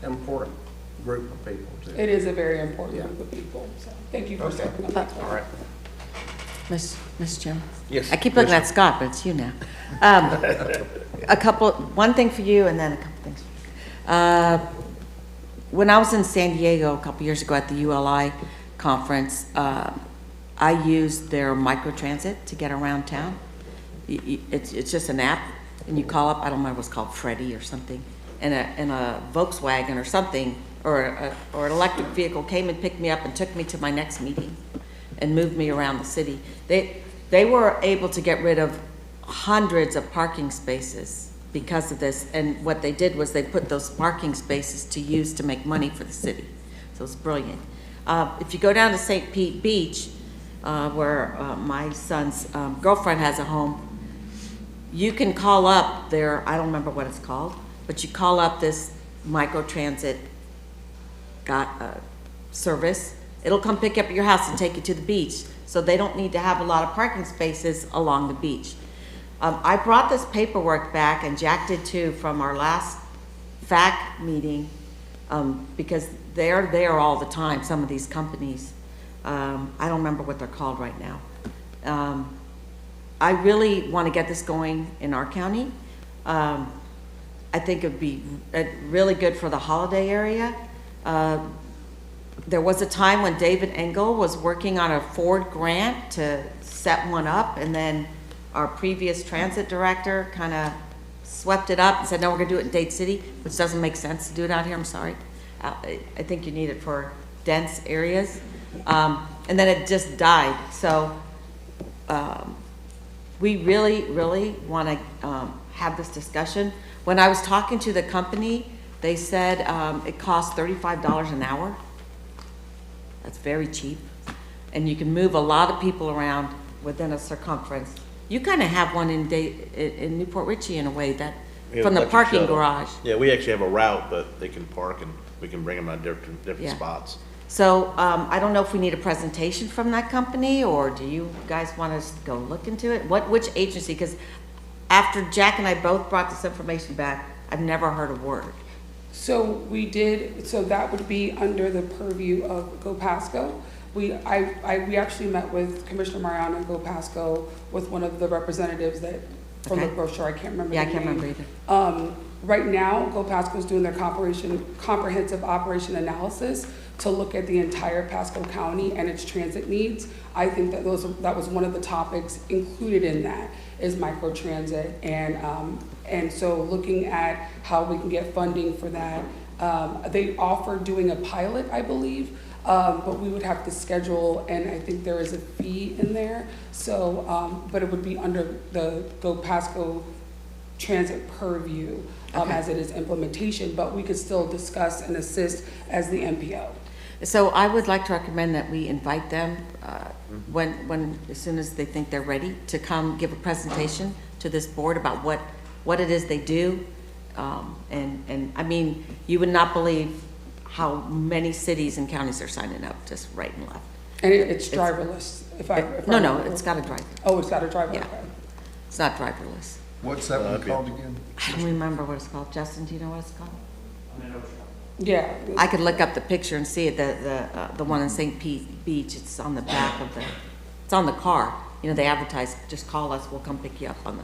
important group of people too. It is a very important group of people, so thank you for stepping up. All right. Mr. Chairman? Yes. I keep looking at Scott, but it's you now. One thing for you and then a couple things. When I was in San Diego a couple years ago at the ULI conference, I used their microtransit to get around town. It's just an app, and you call up, I don't remember what's called, Freddie or something, and a Volkswagen or something, or an electric vehicle came and picked me up and took me to my next meeting and moved me around the city. They were able to get rid of hundreds of parking spaces because of this, and what they did was they put those parking spaces to use to make money for the city. So it's brilliant. If you go down to St. Pete Beach, where my son's girlfriend has a home, you can call up their, I don't remember what it's called, but you call up this microtransit service. It'll come pick you up at your house and take you to the beach. So they don't need to have a lot of parking spaces along the beach. I brought this paperwork back, and Jack did too, from our last FAC meeting, because they're there all the time, some of these companies. I don't remember what they're called right now. I really want to get this going in our county. I think it'd be really good for the holiday area. There was a time when David Engel was working on a Ford grant to set one up, and then our previous transit director kind of swept it up and said, no, we're going to do it in Dade City, which doesn't make sense to do it out here, I'm sorry. I think you need it for dense areas. And then it just died. So we really want to have this discussion. When I was talking to the company, they said it costs $35 an hour. That's very cheap. And you can move a lot of people around within a circumference. You kind of have one in Newport Richey in a way, that from the parking garage. Yeah, we actually have a route, but they can park and we can bring them at different spots. So I don't know if we need a presentation from that company, or do you guys want us to go look into it? Which agency? Because after Jack and I both brought this information back, I've never heard a word. So we did, so that would be under the purview of Go Pasco. We actually met with Commissioner Mariano and Go Pasco with one of the representatives that, from the brochure, I can't remember the name. Yeah, I can't remember either. Right now, Go Pasco is doing their comprehensive operation analysis to look at the entire Pasco County and its transit needs. I think that that was one of the topics included in that, is microtransit, and so looking at how we can get funding for that. They offer doing a pilot, I believe, but we would have to schedule, and I think there is a fee in there. So, but it would be under the Go Pasco transit purview as it is implementation, but we could still discuss and assist as the MPO. So I would like to recommend that we invite them as soon as they think they're ready to come give a presentation to this board about what it is they do. And I mean, you would not believe how many cities and counties are signing up just right and left. And it's driverless. No, it's got a driver. Oh, it's got a driver. Yeah. Okay. It's not driverless. What's that one called again? I don't remember what it's called. Justin, do you know what it's called? Yeah. I could look up the picture and see it. The one in St. Pete Beach. It's on the back of it's on the car. You know, they advertise, just call us, we'll come pick you up on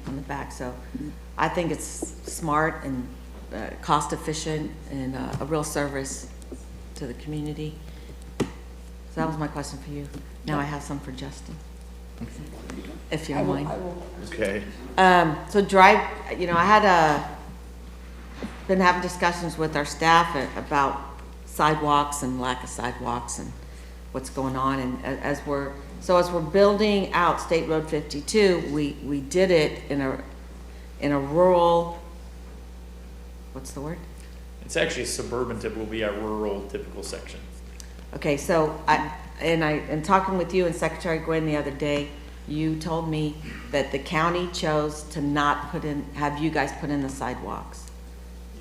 the back. So I think it's smart and cost efficient and a real service to the community. So that was my question for you. Now I have some for Justin, if you don't mind. Okay. So I had been having discussions with our staff about sidewalks and lack of sidewalks and what's going on. And as we're building out State Road 52, we did it in a rural, what's the word? It's actually suburban, will be a rural typical section. Okay, so in talking with you and Secretary Gwynn the other day, you told me that the county chose to not have you guys put in the sidewalks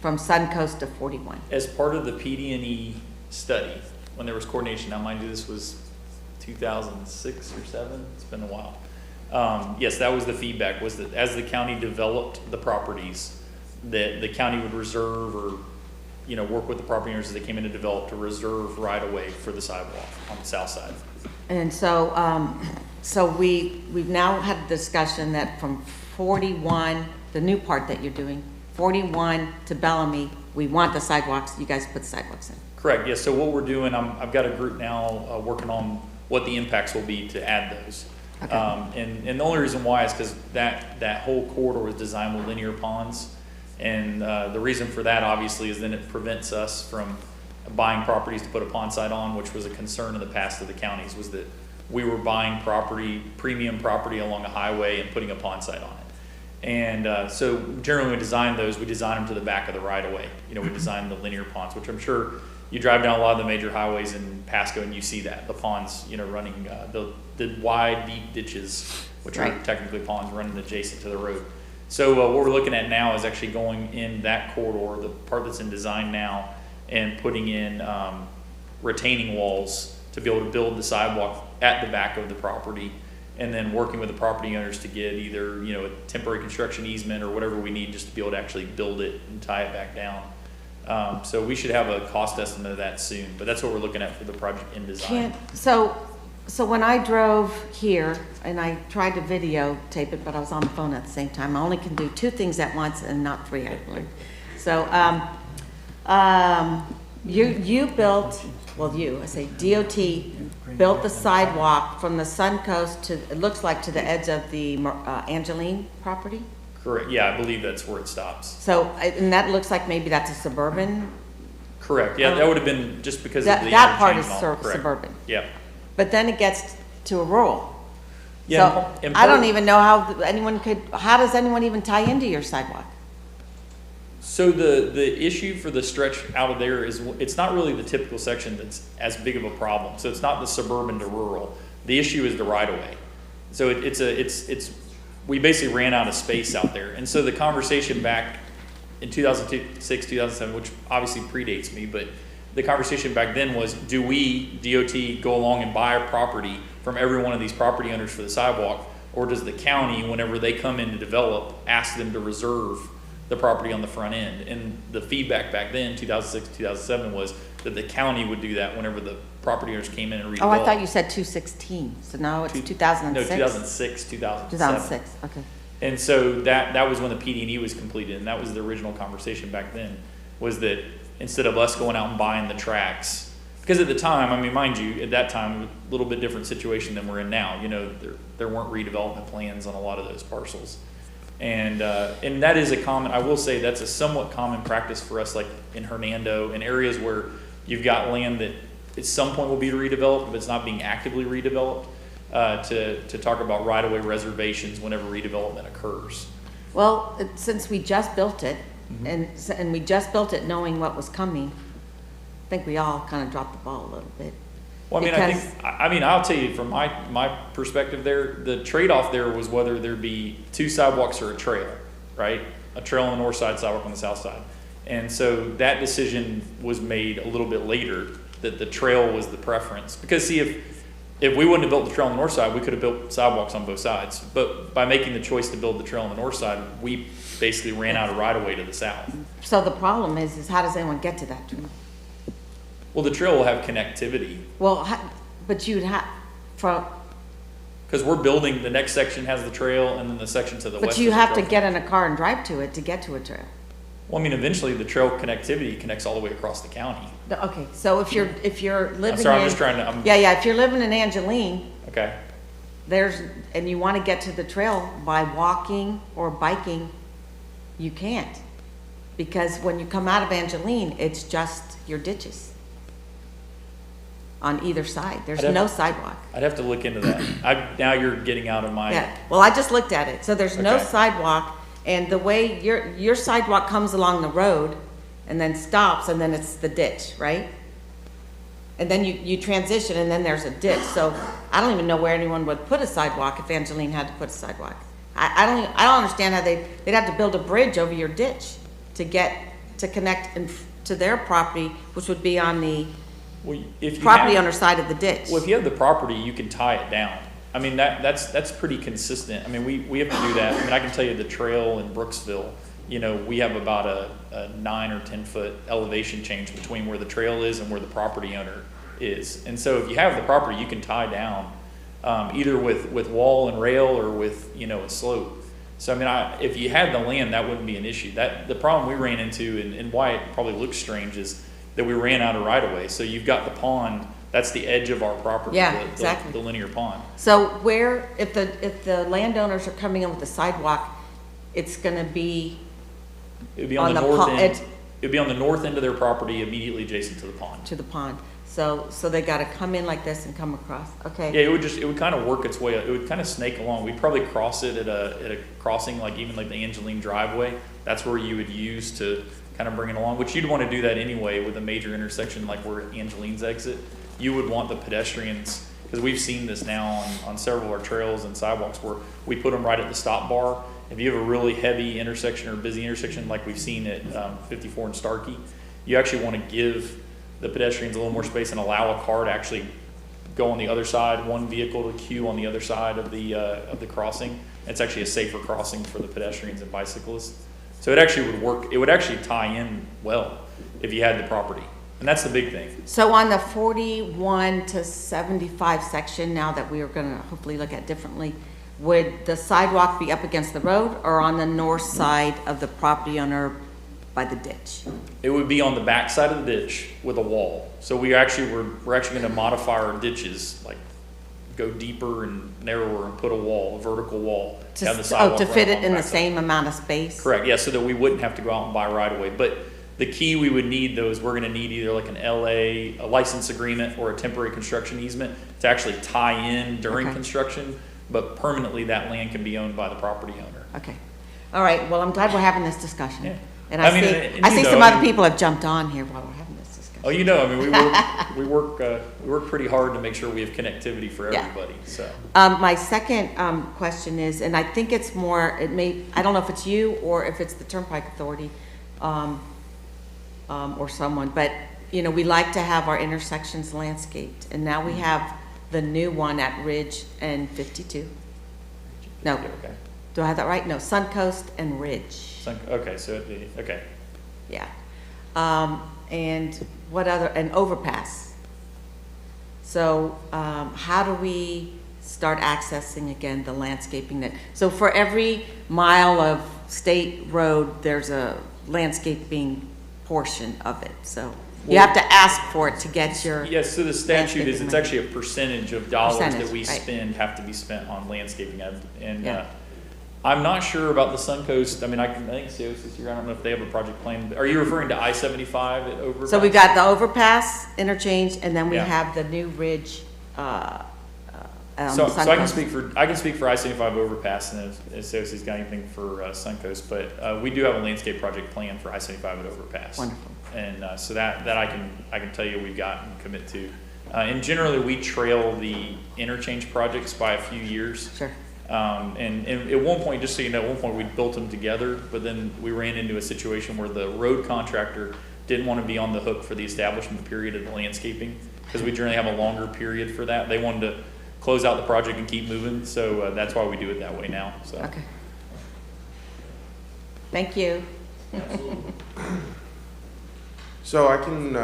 from Suncoast to 41. As part of the PD&E study, when there was coordination, now mind you, this was 2006 or 7, it's been a while. Yes, that was the feedback, was that as the county developed the properties, that the county would reserve or work with the property owners as they came in to develop to reserve right away for the sidewalk on the south side. And so we've now had a discussion that from 41, the new part that you're doing, 41 to Bellamy, we want the sidewalks, you guys put the sidewalks in. Correct, yes, so what we're doing, I've got a group now working on what the impacts will be to add those. Okay. And the only reason why is because that whole corridor was designed with linear ponds. And the reason for that, obviously, is then it prevents us from buying properties to put a pond site on, which was a concern in the past of the counties, was that we were buying property, premium property along a highway and putting a pond site on it. And so generally when we design those, we design them to the back of the right of way. You know, we design the linear ponds, which I'm sure you drive down a lot of the major highways in Pasco and you see that, the ponds, you know, running, the wide, deep ditches, which are technically ponds running adjacent to the road. So what we're looking at now is actually going in that corridor, the part that's in design now, and putting in retaining walls to be able to build the sidewalk at the back of the property, and then working with the property owners to get either, you know, a temporary construction easement or whatever we need just to be able to actually build it and tie it back down. So we should have a cost estimate of that soon, but that's what we're looking at for the project in design. So when I drove here, and I tried to videotape it, but I was on the phone at the same time. I only can do 2 things at once and not 3, I learned. So you built, well, I say DOT built the sidewalk from the Suncoast to, it looks like, to the edge of the Angeline property? Correct. Yeah, I believe that's where it stops. So, and that looks like maybe that's a suburban? Correct. Yeah, that would have been just because that, of the that part is suburban. Yeah. But then it gets to a rural. Yeah. So I don't even know how anyone could, how does anyone even tie into your sidewalk? So the issue for the stretch out of there is it's not really the typical section that's as big of a problem. So it's not the suburban to rural. The issue is the right of way. So it's we basically ran out of space out there. And so the conversation back in 2006, 2007, which obviously predates me, but the conversation back then was, do we, DOT, go along and buy a property from every one of these property owners for the sidewalk, or does the county, whenever they come in to develop, ask them to reserve the property on the front end? And the feedback back then, 2006, 2007, was that the county would do that whenever the property owners came in and redeveloped. Oh, I thought you said 2016, so now it's 2006? No, 2006, 2007. 2006, okay. And so that was when the PD&E was completed, and that was the original conversation back then, was that instead of us going out and buying the tracks, because at the time, I mean, mind you, at that time, a little bit different situation than we're in now. You know, there weren't redevelopment plans on a lot of those parcels. And that is a common, I will say that's a somewhat common practice for us, like in Hernando, in areas where you've got land that at some point will be redeveloped, but it's not being actively redeveloped, to talk about right-of-way reservations whenever redevelopment occurs. Well, since we just built it, and we just built it knowing what was coming, I think we all kind of dropped the ball a little bit. Well, I mean, I'll tell you from my perspective there, the trade-off there was whether there be 2 sidewalks or a trail, right? A trail on the north side, sidewalk on the south side. And so that decision was made a little bit later, that the trail was the preference. Because see, if we wouldn't have built the trail on the north side, we could have built sidewalks on both sides. But by making the choice to build the trail on the north side, we basically ran out of right-of-way to the south. So the problem is how does anyone get to that trail? Well, the trail will have connectivity. Well, but you'd have, because we're building, the next section has the trail, and then the section to the west. But you have to get in a car and drive to it to get to a trail. Well, I mean, eventually the trail connectivity connects all the way across the county. Okay, so if you're living I'm I'm just trying to. Yeah, if you're living in Angeline. Okay. And you want to get to the trail by walking or biking, you can't. Because when you come out of Angeline, it's just your ditches on either side. There's no sidewalk. I'd have to look into that. Now you're getting out of my. Yeah, well, I just looked at it. So there's no sidewalk, and the way your sidewalk comes along the road and then stops, and then it's the ditch, right? And then you transition, and then there's a ditch. So I don't even know where anyone would put a sidewalk if Angeline had to put a sidewalk. I don't understand how they'd have to build a bridge over your ditch to connect to their property, which would be on the property owner side of the ditch. Well, if you have the property, you can tie it down. I mean, that's pretty consistent. I mean, we have to do that. I mean, I can tell you the trail in Brooksville, you know, we have about a 9 or 10 foot elevation change between where the trail is and where the property owner is. And so if you have the property, you can tie down either with wall and rail or with, you know, a slope. So, I mean, if you had the land, that wouldn't be an issue. The problem we ran into and why it probably looks strange is that we ran out of right of way. So you've got the pond that's the edge of our property. Yeah, the exactly. The linear pond. So where, if the landowners are coming in with the sidewalk, it's gonna be It would be on the On the north po- end. it's- It would be on the north end of their property, immediately adjacent to the pond. to the pond. So they gotta come in like this and come across, okay? Yeah, it would kind of work its way, it would kind of snake along. We'd probably cross it at a crossing, like even like the Angeline driveway. That's where you would use to kind of bring it along, which you'd want to do that anyway with a major intersection like where Angeline's exit. You would want the pedestrians, because we've seen this now on several of our trails and sidewalks where we put them right at the stop bar. If you have a really heavy intersection or busy intersection like we've seen at 54 and Starkey, you actually want to give the pedestrians a little more space and allow a car to actually go on the other side, one vehicle to queue on the other side of the crossing. It's actually a safer crossing for the pedestrians and bicyclists. So it actually would work, it would actually tie in well if you had the property. And that's the big thing. So on the 41 to 75 section, now that we are gonna hopefully look at differently, would the sidewalk be up against the road or on the north side of the property owner by the ditch? It would be on the back side of the ditch with a wall. So we're actually gonna modify our ditches, like go deeper and narrower and put a wall, a vertical wall down the sidewalk. To fit right it in the backside. same amount of space? Correct, yeah, so that we wouldn't have to go out and buy right away. But the key we would need though is we're gonna need either like an LA, a license agreement or a temporary construction easement to actually tie in during Okay. construction, but permanently that land can be owned by the property owner. Okay. All right, well, I'm glad we're having this discussion. Yeah. And I I mean, see, and I you see know, some I other mean- people have jumped on here while we're having this discussion. Oh, you know, I mean, we work pretty hard to make sure we have connectivity for Yeah. everybody, so. My second question is, and I think it's more, I don't know if it's you or if it's the Turnpike Authority or someone, but, you know, we like to have our intersections landscaped. And now we have the new one at Ridge and 52. No, Okay. do I have that right? No, Suncoast and Ridge. Okay, so it'd be, okay. Yeah. And what other, an overpass. So how do we start accessing again the landscaping that, so for every mile of state road, there's a landscaping portion of it. So you Well- have to ask for it to get your. Yes, so the statute is, landscaping it's money. actually a percentage of dollars that Percentage, we right. spend have to be spent on landscaping. And Yeah. I'm not sure about the Suncoast, I mean, I think COC's here, I don't know if they have a project plan. Are you referring to I-75 at Overpass? So we got the overpass interchange, and then we Yeah. have the new Ridge. So I can speak for I-75 Overpass, and if COC's got anything for Suncoast, but we do have a landscape project plan for I-75 at Overpass. Wonderful. And so that I can tell you we've got and commit to. And generally, we trail the interchange projects by a few years. Sure. And at one point, just so you know, at one point we built them together, but then we ran into a situation where the road contractor didn't want to be on the hook for the establishment period of the landscaping, because we generally have a longer period for that. They wanted to close out the project and keep moving, so that's why we do it that way now, so. Okay. Thank you. So I can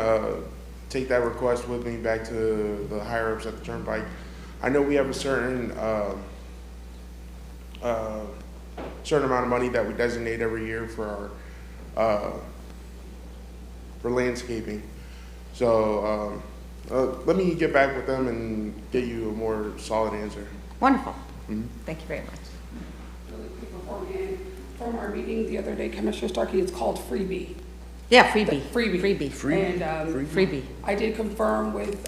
take that request with me back to the higher ups at the Turnpike. I know we have a certain amount of money that we designate every year for our for landscaping. So let me get back with them and get you a more solid answer. Wonderful. Mhm. Thank you very much. Really quick before we end, from our meeting the other day, Commissioner Starkey, it's called freebie. Yeah, freebie. Freebie. Freebie. And Freebie. I did confirm with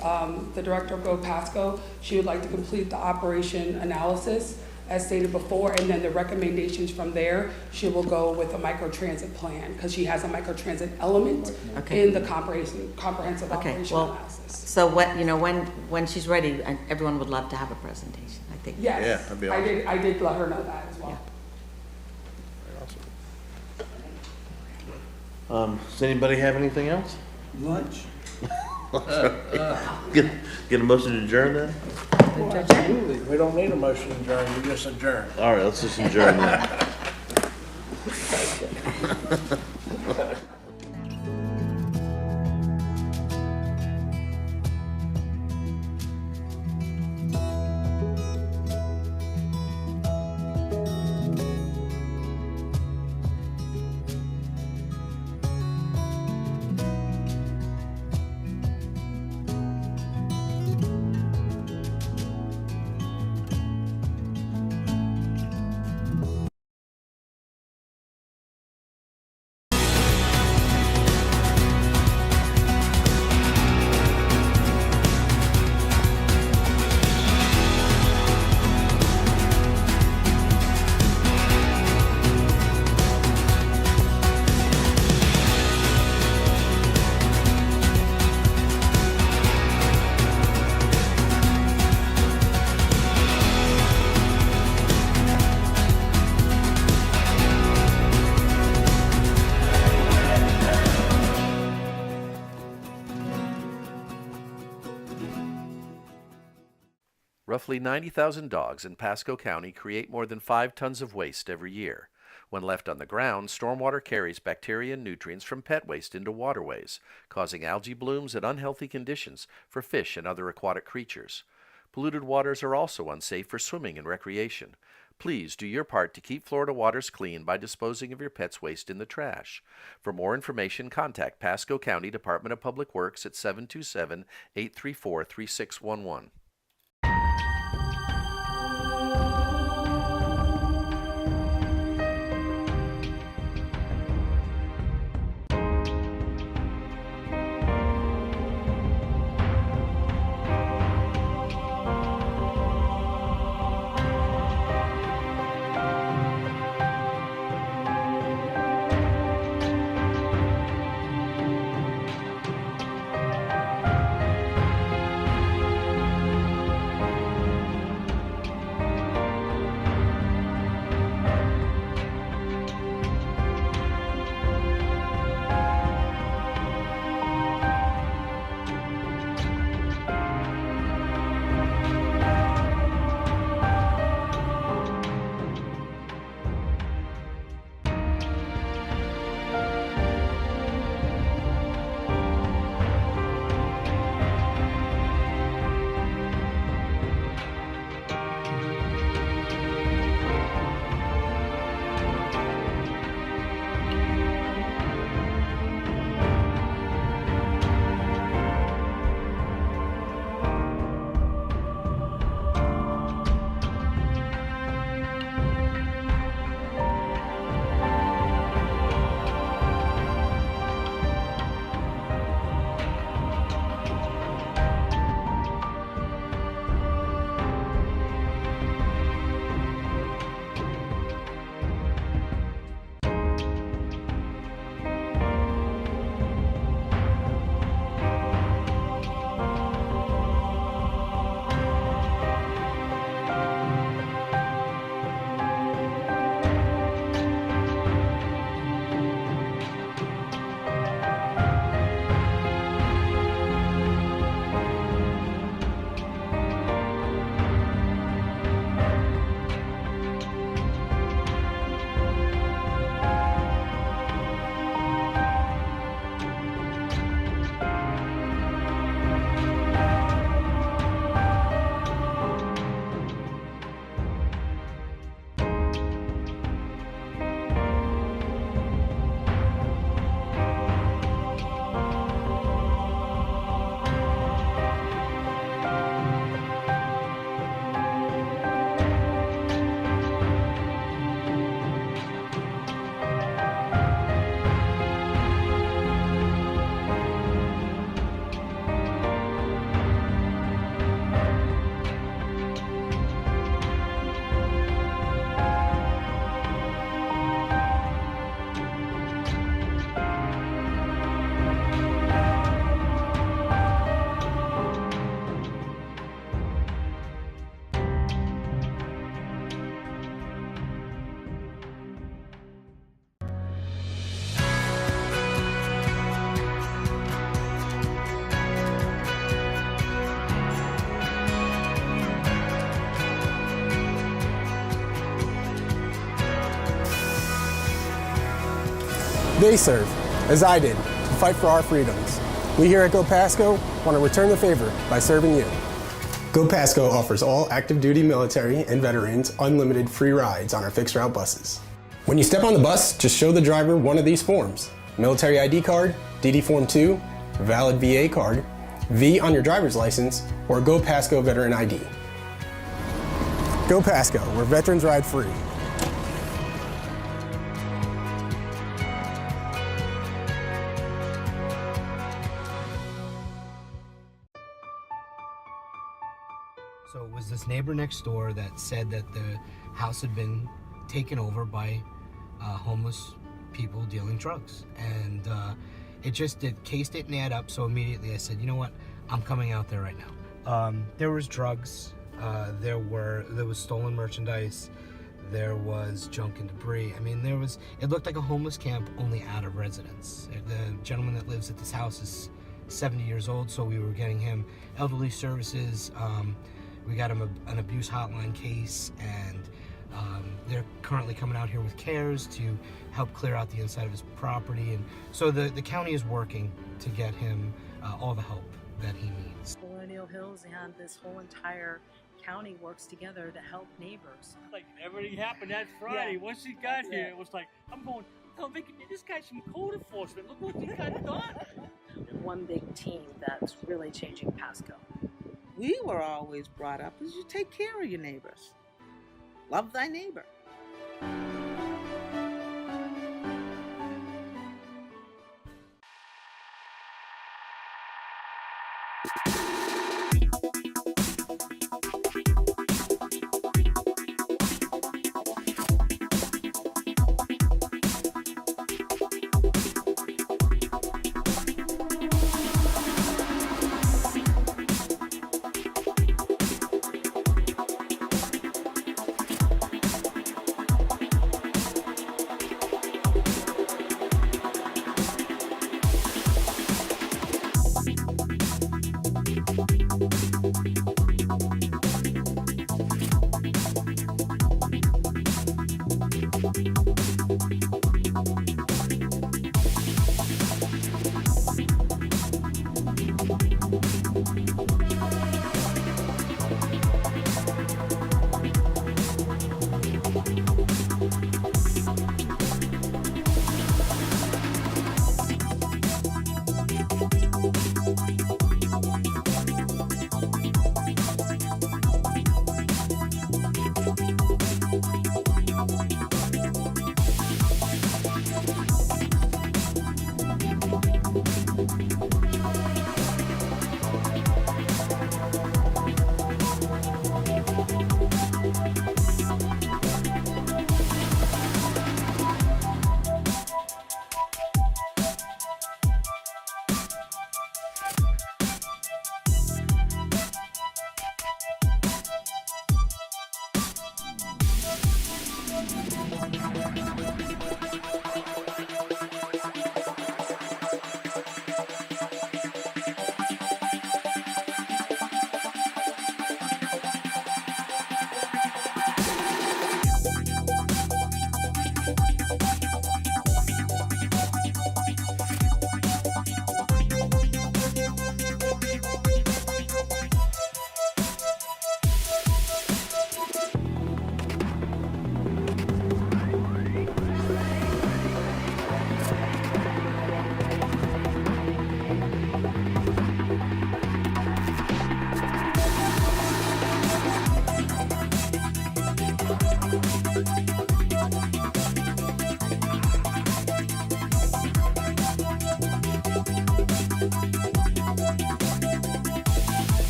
the director of Go Pasco, she would like to complete the operation analysis as stated before, and then the recommendations from there, she will go with a microtransit plan, because she has a microtransit element Okay. in the comprehensive Okay, operation well, analysis. so when she's ready, everyone would love to have a presentation, I think. Yes, Yeah, that'd be awesome. I did let her know that as well. Does anybody have anything else? Lunch? Get a motion to adjourn then? Absolutely. We don't need a motion to adjourn, we just adjourn. All right, let's just adjourn then. Roughly 90,000 dogs in Pasco County create more than 5 tons of waste every year. When left on the ground, stormwater carries bacteria and nutrients from pet waste into waterways, causing algae blooms and unhealthy conditions for fish and other aquatic creatures. Polluted waters are also unsafe for swimming and recreation. Please do your part to keep Florida waters clean by disposing of your pet's waste in the trash. For more information, contact Pasco County Department of Public Works at 727-834-3611. They serve, as I did, to fight for our freedoms. We here at Go Pasco want to return the favor by serving you. Go Pasco offers all active duty military and veterans unlimited free rides on our fixed route buses. When you step on the bus, just show the driver one of these forms: military ID card, DD Form 2, valid VA card, V on your driver's license, or Go Pasco veteran ID. Go Pasco, where veterans ride free. So it was this neighbor next door that said that the house had been taken over by homeless people dealing drugs. And the case didn't add up, so immediately I said, you know what, I'm coming out there right now. There was drugs, there was stolen merchandise, there was junk and debris. I mean, it looked like a homeless camp, only out of residence. The gentleman that lives at this house is 70 years old, so we were getting him elderly services, We got him an abuse hotline case, and they're currently coming out here with CARES to help clear out the inside of his property. And so the county is working to get him all the help that he needs. Colonial Hills and this whole entire county works together to help neighbors. Like everything happened that Friday. Yeah, Once he got that's here, it. it was like, I'm going, no, this guy's some code enforcement. Look what he got done. One big team that's really changing Pasco. We were always brought up as you take care of your neighbors. Love thy neighbor.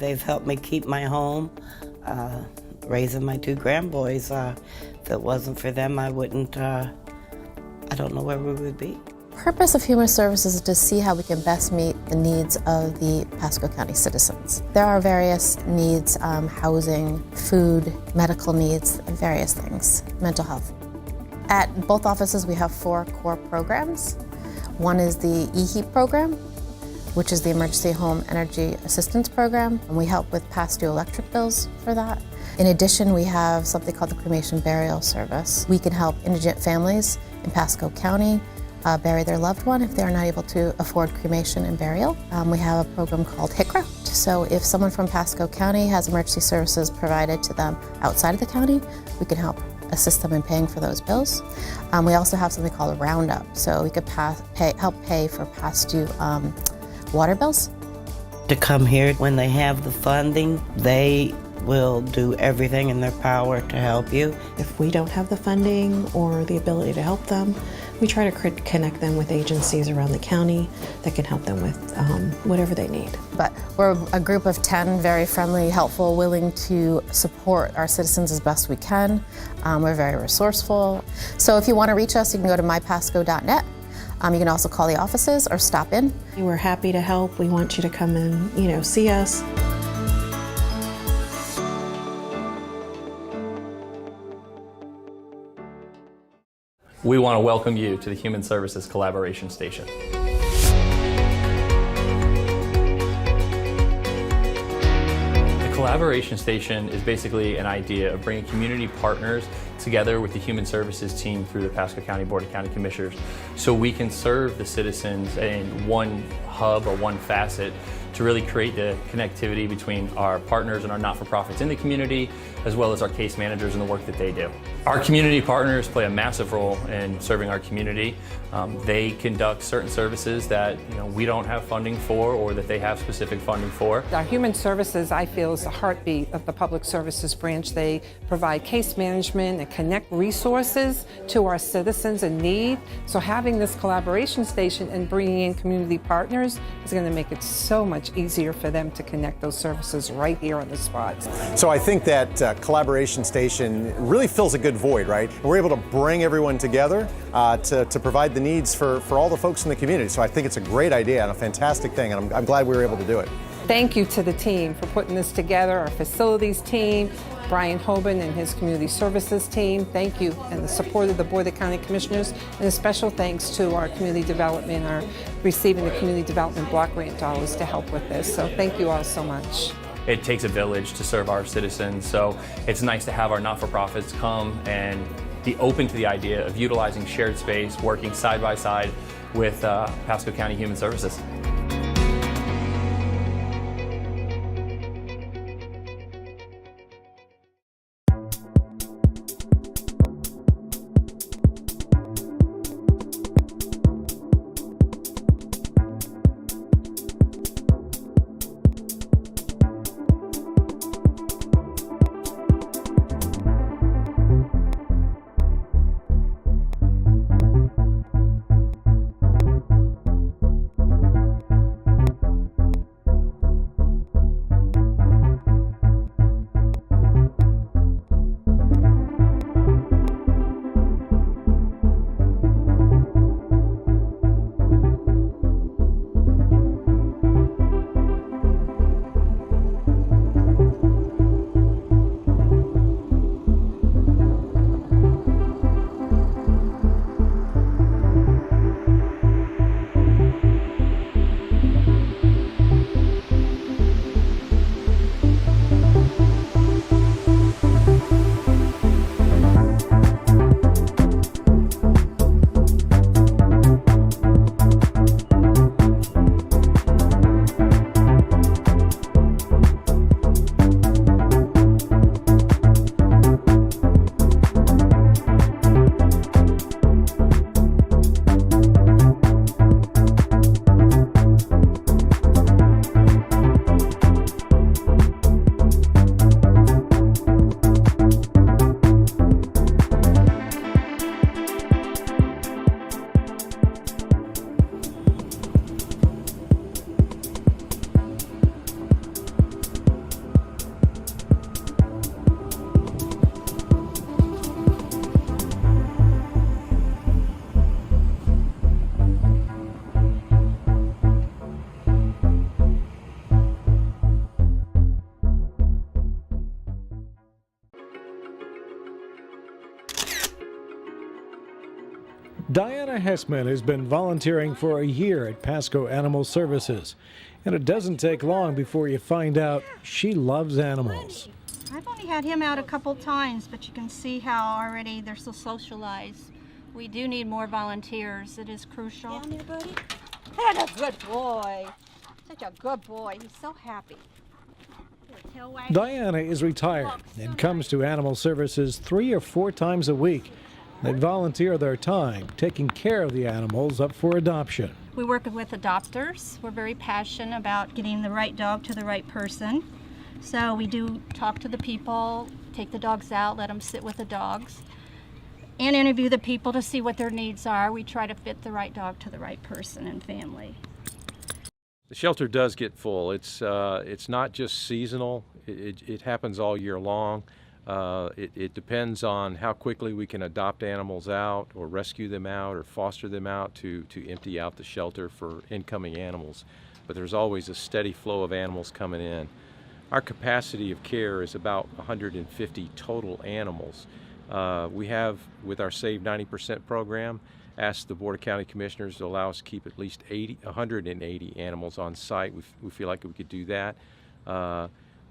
They've helped me keep my home, raising my 2 grandboys. If it wasn't for them, I wouldn't, I don't know where we would be. The purpose of Human Services is to see how we can best meet the needs of the Pasco County citizens. There are various needs, housing, food, medical needs, and various things, mental health. At both offices, we have 4 core programs. One is the EHEAP program, which is the Emergency Home Energy Assistance Program, and we help with past due electric bills for that. In addition, we have something called the Cremation Burial Service. We can help indigent families in Pasco County bury their loved one if they're not able to afford cremation and burial. We have a program called HICRA. So if someone from Pasco County has emergency services provided to them outside of the county, we can help assist them in paying for those bills. We also have something called a roundup. So we could help pay for past due water bills. To come here when they have the funding, they will do everything in their power to help you. If we don't have the funding or the ability to help them, we try to connect them with agencies around the county that can help them with whatever they need. But we're a group of 10, very friendly, helpful, willing to support our citizens as best we can. We're very resourceful. So if you want to reach us, you can go to mypasco.net. You can also call the offices or stop in. We're happy to help. We want you to come and, see us. We want to welcome you to the Human Services Collaboration Station. The Collaboration Station is basically an idea of bringing community partners together with the Human Services team through the Pasco County Board of County Commissioners so we can serve the citizens in one hub or one facet to really create the connectivity between our partners and our not-for-profits in the community, as well as our case managers and the work that they do. Our community partners play a massive role in serving our community. They conduct certain services that we don't have funding for or that they have specific funding for. Our Human Services, I feel, is the heartbeat of the Public Services branch. They provide case management and connect resources to our citizens in need. So having this collaboration station and bringing in community partners is going to make it so much easier for them to connect those services right here on the spot. So I think that collaboration station really fills a good void, right? We're able to bring everyone together to provide the needs for all the folks in the community. So I think it's a great idea and a fantastic thing, and I'm glad we were able to do it. Thank you to the team for putting this together, our facilities team, Brian Hoban and his community services team. Thank you, and the support of the Board of County Commissioners, and a special thanks to our community development, our receiving the community development block grant dollars to help with this. So thank you all so much. It takes a village to serve our citizens, so it's nice to have our not-for-profits come and be open to the idea of utilizing shared space, working side by side with Pasco County Human Services. Diana Hessman has been volunteering for a year at Pasco Animal Services, and it doesn't take long before you find out she loves animals. I've only had him out a couple times, but you can see how already they're so socialized. We do need more volunteers. It is crucial. Down there, buddy. That's a good boy. Such a good boy. He's so happy. Diana is retired and comes to Animal Services 3 or 4 times a week. They volunteer their time taking care of the animals up for adoption. We work with adopters. We're very passionate about getting the right dog to the right person. So we do talk to the people, take the dogs out, let them sit with the dogs, and interview the people to see what their needs are. We try to fit the right dog to the right person and family. The shelter does get full. It's not just seasonal. It happens all year long. It depends on how quickly we can adopt animals out or rescue them out or foster them out to empty out the shelter for incoming animals. But there's always a steady flow of animals coming in. Our capacity of care is about 150 total animals. We have, with our Save 90% program, asked the Board of County Commissioners to allow us to keep at least 180 animals on site. We feel like we could do that.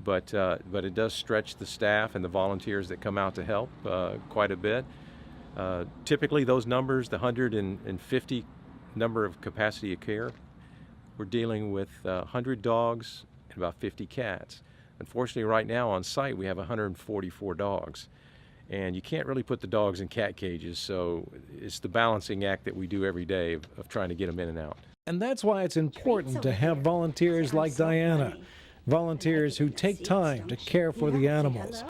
But it does stretch the staff and the volunteers that come out to help quite a bit. Typically those numbers, the 150 number of capacity of care, we're dealing with 100 dogs and about 50 cats. Unfortunately, right now on site we have 144 dogs. And you can't really put the dogs in cat cages, so it's the balancing act that we do every day of trying to get them in and out. And that's why it's important to have volunteers like Diana, volunteers who take time to care for the animals.